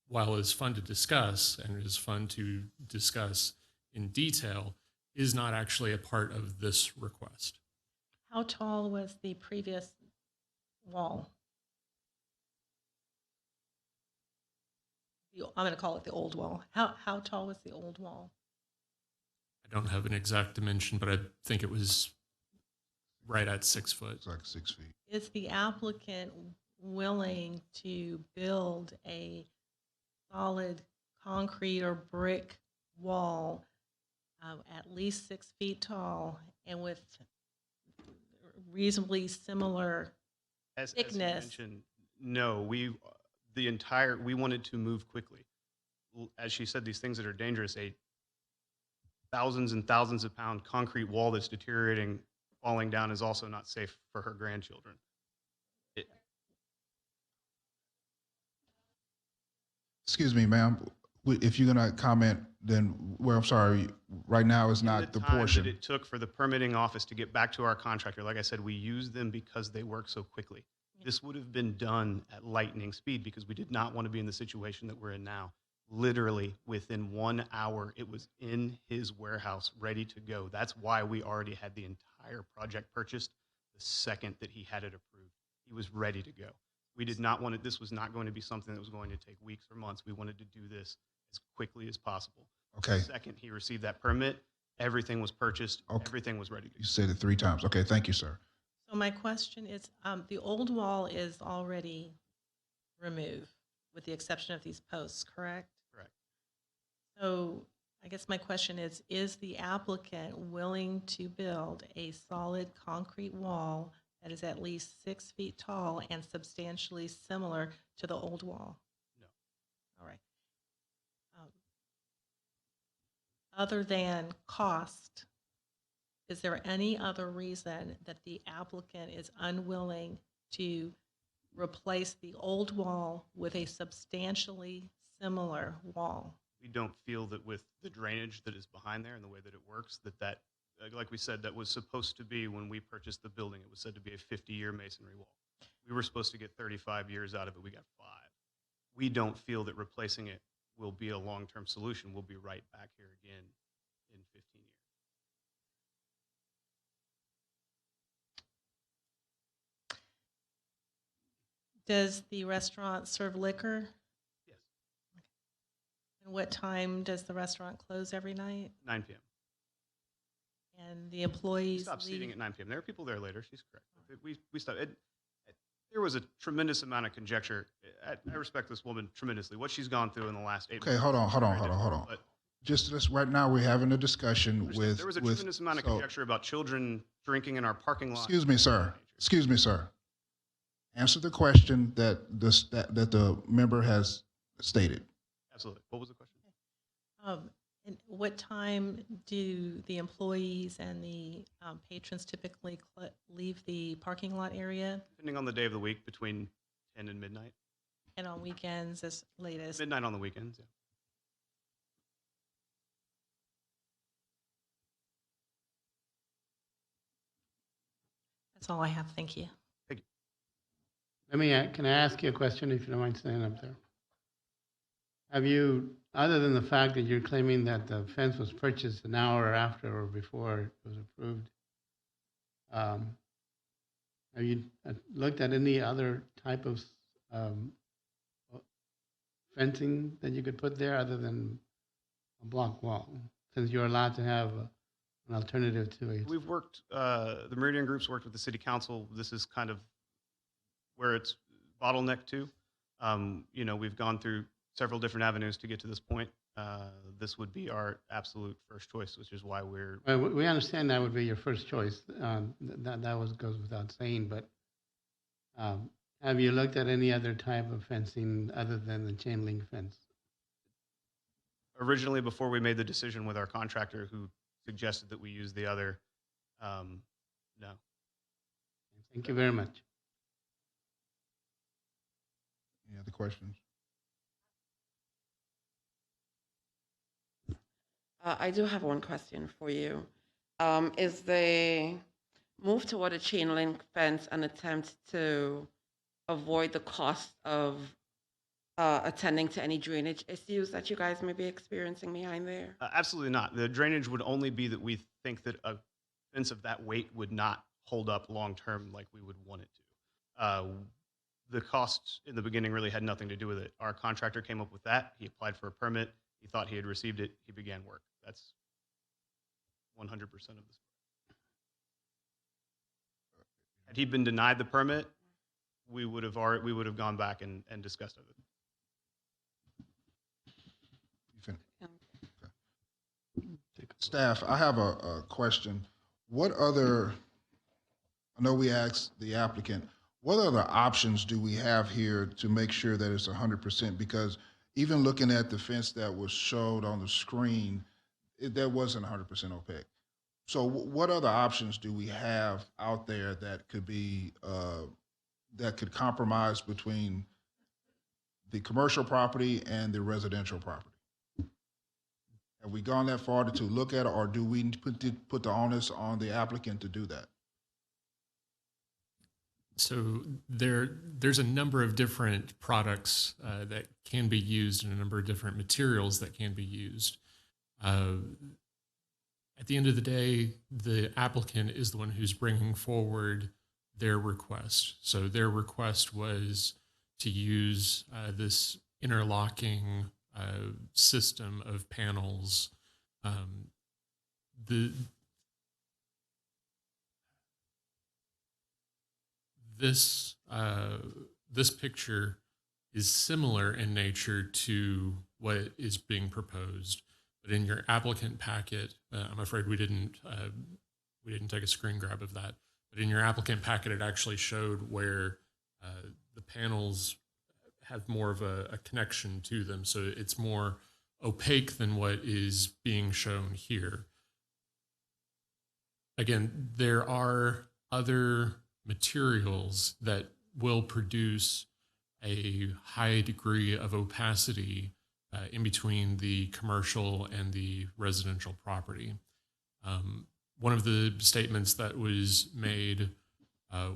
while it's fun to discuss and it is fun to discuss in detail, is not actually a part of this request. How tall was the previous wall? I'm going to call it the old wall. How tall was the old wall? I don't have an exact dimension, but I think it was right at 6 foot. It's like 6 feet. Is the applicant willing to build a solid concrete or brick wall at least 6 feet tall and with reasonably similar as thickness? you mentioned, no, we wanted to move quickly. As she said, these things that are dangerous, a thousands and thousands of pound concrete wall that's deteriorating, falling down is also not safe for her grandchildren. Excuse me, ma'am. If you're going to comment, then, well, I'm sorry, right now is not the time portion. that it took for the permitting office to get back to our contractor, like I said, we used them because they work so quickly. This would have been done at lightning speed because we did not want to be in the situation that we're in now. Literally within 1 hour, it was in his warehouse ready to go. That's why we already had the entire project purchased the second that he had it approved. He was ready to go. We did not want it. This was not going to be something that was going to take weeks or months. We wanted to do this as quickly as possible. Okay. The second he received that permit, everything was purchased. Okay. Everything was ready to go. You said it 3 times. Okay, thank you, sir. So my question is, the old wall is already removed with the exception of these posts, correct? Correct. So I guess my question is the applicant willing to build a solid concrete wall that is at least 6 feet tall and substantially similar to the old wall? No. All right. Other than cost, is there any other reason that the applicant is unwilling to replace the old wall with a substantially similar wall? We don't feel that with the drainage that is behind there and the way that it works, that like we said, that was supposed to be when we purchased the building. It was said to be a 50-year masonry wall. We were supposed to get 35 years out of it. We got 5. We don't feel that replacing it will be a long-term solution. We'll be right back here again in 15 years. Does the restaurant serve liquor? Yes. And what time does the restaurant close every night? 9 p.m. And the We employees stopped leave? seating at 9 p.m. There are people there later. She's correct. We stopped. There was a tremendous amount of conjecture. I respect this woman tremendously. What she's gone through in the last 8 Okay, months. hold on. is very difficult, but Just right now, we're having a discussion with. there was a tremendous amount of conjecture about children drinking in our parking lot. Excuse me, sir. Excuse me, sir. Answer the question that the member has stated. Absolutely. What was the question? And what time do the employees and the patrons typically leave the parking lot area? Depending on the day of the week, between 10 and midnight. And on weekends as late as? Midnight on the weekends, yeah. That's all I have. Thank you. Can I ask you a question if you don't mind standing up there? Have you, other than the fact that you're claiming that the fence was purchased an hour after or before it was approved, have you looked at any other type of fencing that you could put there other than a block wall, since you're allowed to have an alternative to it? We've worked, the Meridian Group's worked with the city council. This is kind of where it's bottlenecked to. We've gone through several different avenues to get to this point. this would be our absolute first choice, which is why we're. Well, we understand that would be your first choice. That goes without saying. But have you looked at any other type of fencing other than the chain link fence? Originally, before we made the decision with our contractor who suggested that we use the other, no. Thank you very much. Any other questions? I do have one question for you. Is the move toward a chain link fence an attempt to avoid the cost of attending to any drainage issues that you guys may be experiencing behind there? Absolutely not. The drainage would only be that we think that a fence of that weight would not hold up long term like we would want it to. The costs in the beginning really had nothing to do with it. Our contractor came up with that. He applied for a permit. He thought he had received it. He began work. That's 100% of this. Had he been denied the permit, we would have gone back and discussed it. You finished? Okay. Staff, I have a question. What other, I know we asked the applicant, what other options do we have here to make sure that it's 100%? Because even looking at the fence that was showed on the screen, that wasn't 100% opaque. So what other options do we have out there that could be, that could compromise between the commercial property and the residential property? Have we gone that far to look at it, or do we put the onus on the applicant to do that? So there's a number of different products that can be used and a number of different materials that can be used. At the end of the day, the applicant is the one who's bringing forward their request. So their request was to use this interlocking system of panels. This picture is similar in nature to what is being proposed, but in your applicant packet, I'm afraid we didn't take a screen grab of that. But in your applicant packet, it actually showed where the panels have more of a connection to them, so it's more opaque than what is being shown here. Again, there are other materials that will produce a high degree of opacity in between the commercial and the residential property. One of the statements that was made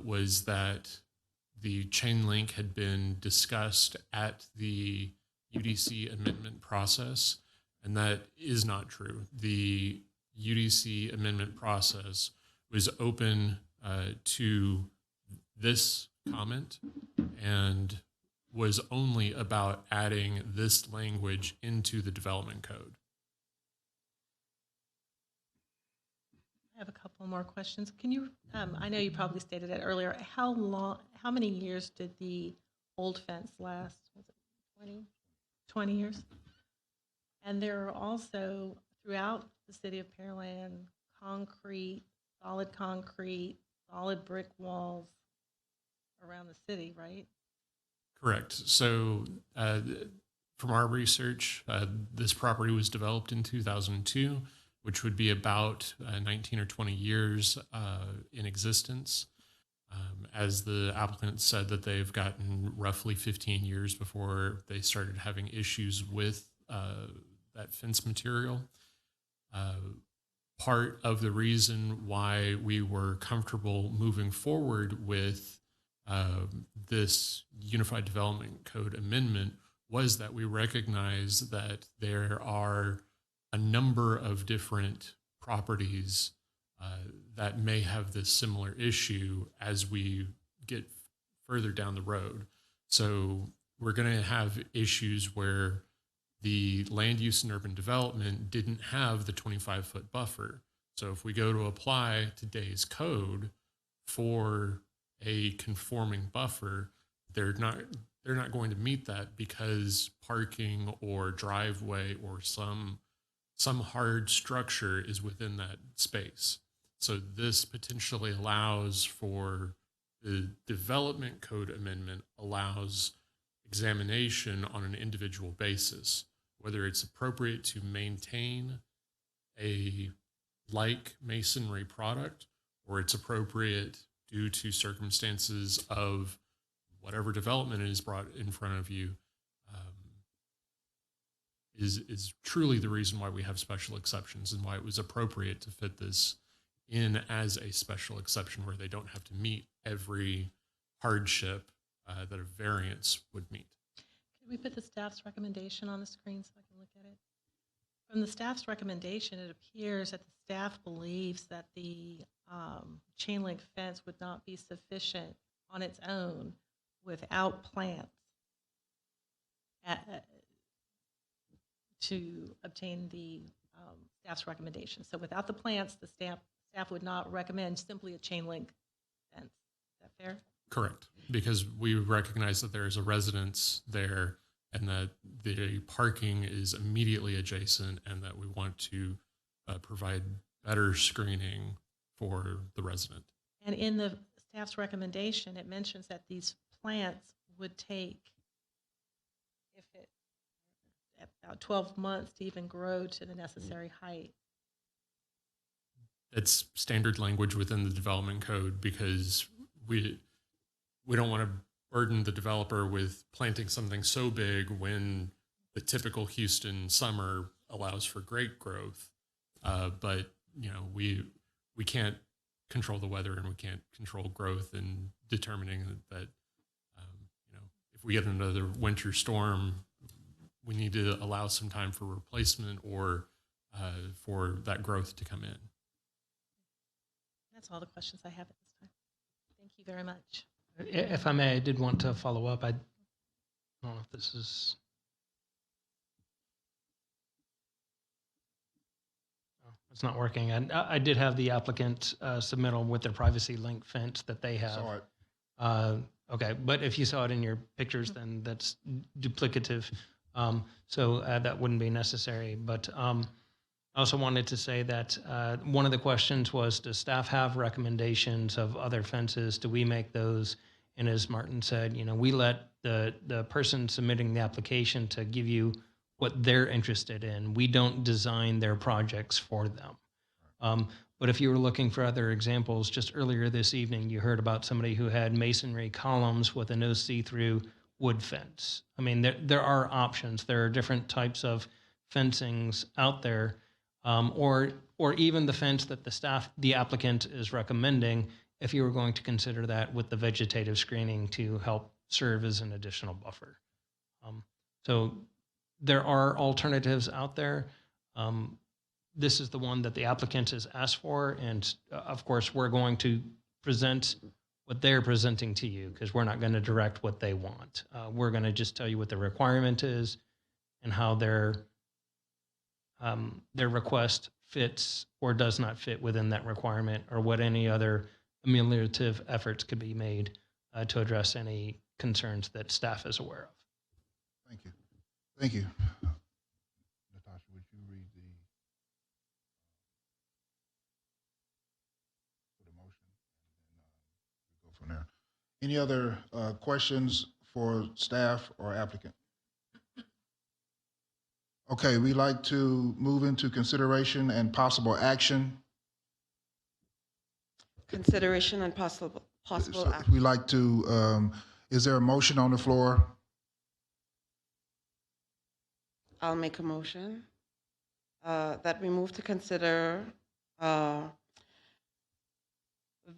was that the chain link had been discussed at the UDC amendment process, and that is not true. The UDC amendment process was open to this comment and was only about adding this language into the development code. I have a couple more questions. Can you, I know you probably stated it earlier, how many years did the old fence last? Was it 20 years? And there are also, throughout the city of Pearland, solid brick walls around the city, right? Correct. So from our research, this property was developed in 2002, which would be about 19 or 20 years in existence. As the applicant said, that they've gotten roughly 15 years before they started having issues with that fence material. Part of the reason why we were comfortable moving forward with this Unified Development Code amendment was that we recognize that there are a number of different properties that may have this similar issue as we get further down the road. So we're going to have issues where the land use and urban development didn't have the 25-foot buffer. So if we go to apply today's code for a conforming buffer, they're they're not going to meet that because parking or driveway or some hard structure is within that space. So this potentially allows for the development code amendment allows examination on an individual basis, whether it's appropriate to maintain a like masonry product or it's appropriate due to circumstances of whatever development is brought in front of you, is truly the reason why we have special exceptions and why it was appropriate to fit this in as a special exception where they don't have to meet every hardship that a variance would meet. Can we put the staff's recommendation on the screen so I can look at it? From the staff's recommendation, it appears that the staff believes that the chain link fence would not be sufficient on its own without plants to obtain the staff's recommendation. So without the plants, the staff would not recommend simply a chain link fence. Is that fair? Correct, because we recognize that there is a residence there and that the parking is immediately adjacent and that we want to provide better screening for the resident. And in the staff's recommendation, it mentions that these plants would take, about 12 months to even grow to the necessary height. It's standard language within the development code because we don't want to burden the developer with planting something so big when the typical Houston summer allows for great growth. But we can't control the weather and we can't control growth, and determining that if we get another winter storm, we need to allow some time for replacement or for that growth to come in. That's all the questions I have at this time. Thank you very much. If I may, I did want to follow up. I don't know if this is. Oh, it's not working. I did have the applicant submittal with their privacy link fence that they have. Saw it. Okay, but if you saw it in your pictures, then that's duplicative. So that wouldn't be necessary. But I also wanted to say that one of the questions was, does staff have recommendations of other fences? Do we make those? And as Martin said, we let the person submitting the application to give you what they're interested in. We don't design their projects for them. But if you were looking for other examples, just earlier this evening, you heard about somebody who had masonry columns with a no see-through wood fence. I mean, there are options. There are different types of fencings out there, or even the fence that the applicant is recommending, if you were going to consider that with the vegetative screening to help serve as an additional buffer. So there are alternatives out there. This is the one that the applicant has asked for, and of course, we're going to present what they're presenting to you because we're not going to direct what they want. We're going to just tell you what the requirement is and how their request fits or does not fit within that requirement, or what any other ameliorative efforts could be made to address any concerns that staff is aware of. Thank you. Thank you. Natasha, would you read the motion? And then we go from there. Any other questions for staff or applicant? Okay, we'd like to move into consideration and possible action. Consideration and possible So action. we'd like to, is there a motion on the floor? I'll make a motion that we move to consider VARZ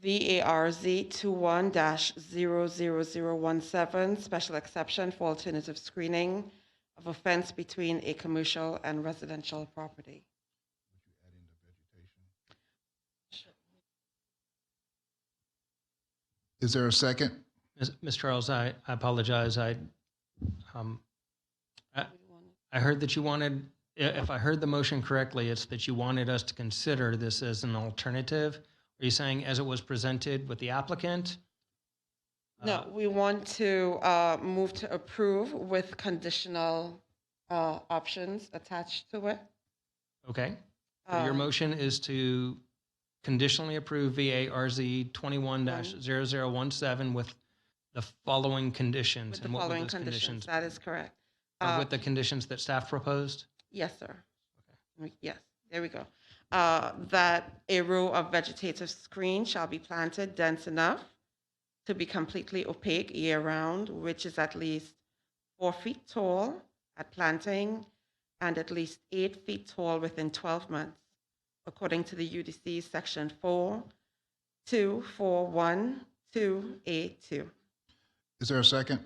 21-00017, special exception for alternative screening of a fence between a commercial and residential property. Is there a second? Ms. Charles, I apologize. I heard that you wanted, if I heard the motion correctly, it's that you wanted us to consider this as an alternative. Are you saying as it was presented with the applicant? No, we want to move to approve with conditional options attached to it. Okay. So your motion is to conditionally approve VARZ 21-0017 with the following conditions. With the And what were following those conditions. That is correct. Or with the conditions that staff proposed? Yes, sir. Yes, there we go. That a row of vegetative screen shall be planted dense enough to be completely opaque year-round, which is at least 4 feet tall at planting and at least 8 feet tall within 12 months, according to the UDC Section 42412A2. Is there a second?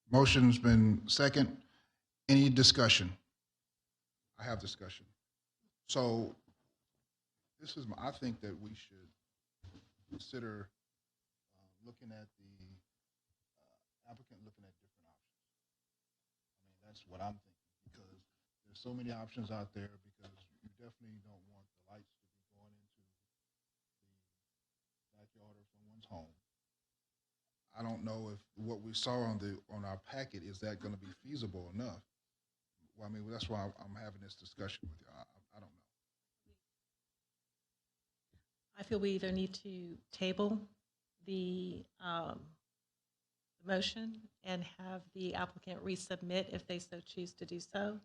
Motion's been second. Any discussion? I have discussion. So I think that we should consider looking at the applicant looking at different options. I mean, that's what I'm thinking, because there's so many options out there, because you definitely don't want the lights to be going into the backyard of someone's home. I don't know if what we saw on our packet, is that going to be feasible enough? Well, I mean, that's why I'm having this discussion with you. I don't know. I feel we either need to table the motion and have the applicant resubmit if they so choose to do so,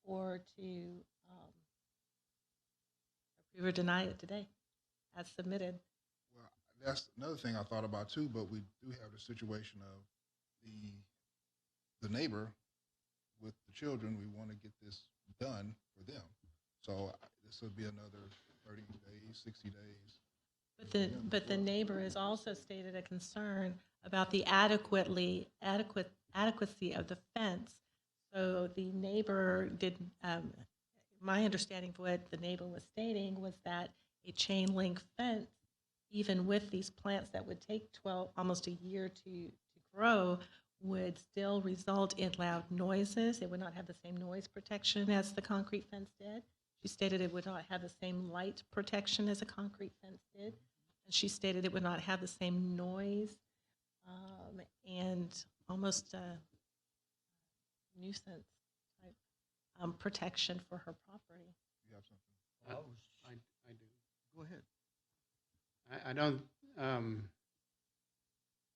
or to approve or deny it today as submitted. Well, that's another thing I thought about too, but we do have the situation of the neighbor with the children. We want to get this done for them. So this would be another 30 days, 60 days. But the neighbor has also stated a concern about the adequacy of the fence. So the neighbor did, my understanding of what the neighbor was stating was that a chain link fence, even with these plants that would take almost a year to grow, would still result in loud noises. It would not have the same noise protection as the concrete fence did. She stated it would not have the same light protection as a concrete fence did. And she stated it would not have the same noise and almost a nuisance type protection for her property. You have something? I do. Go ahead. I don't,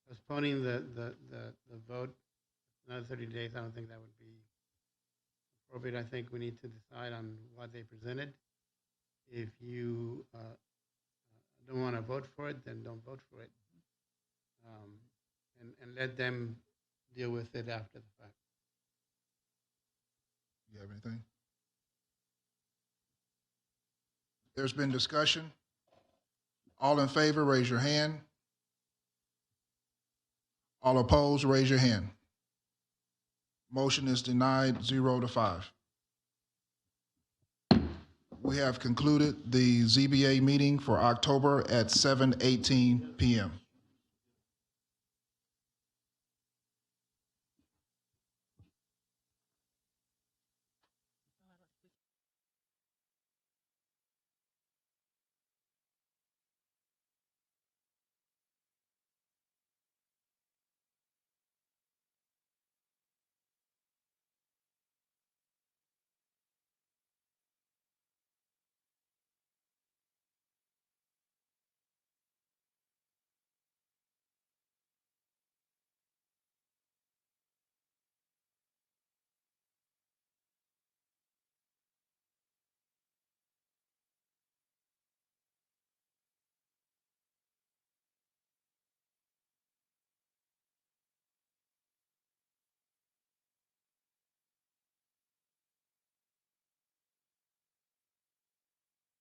postponing the vote another 30 days, I don't think that would be appropriate. I think we need to decide on what they presented. If you don't want to vote for it, then don't vote for it. And let them deal with it after the fact. You have anything? There's been discussion. All in favor, raise your hand. All opposed, raise your hand. Motion is denied 0-5. We have concluded the ZBA meeting for October at 7:18 p.m.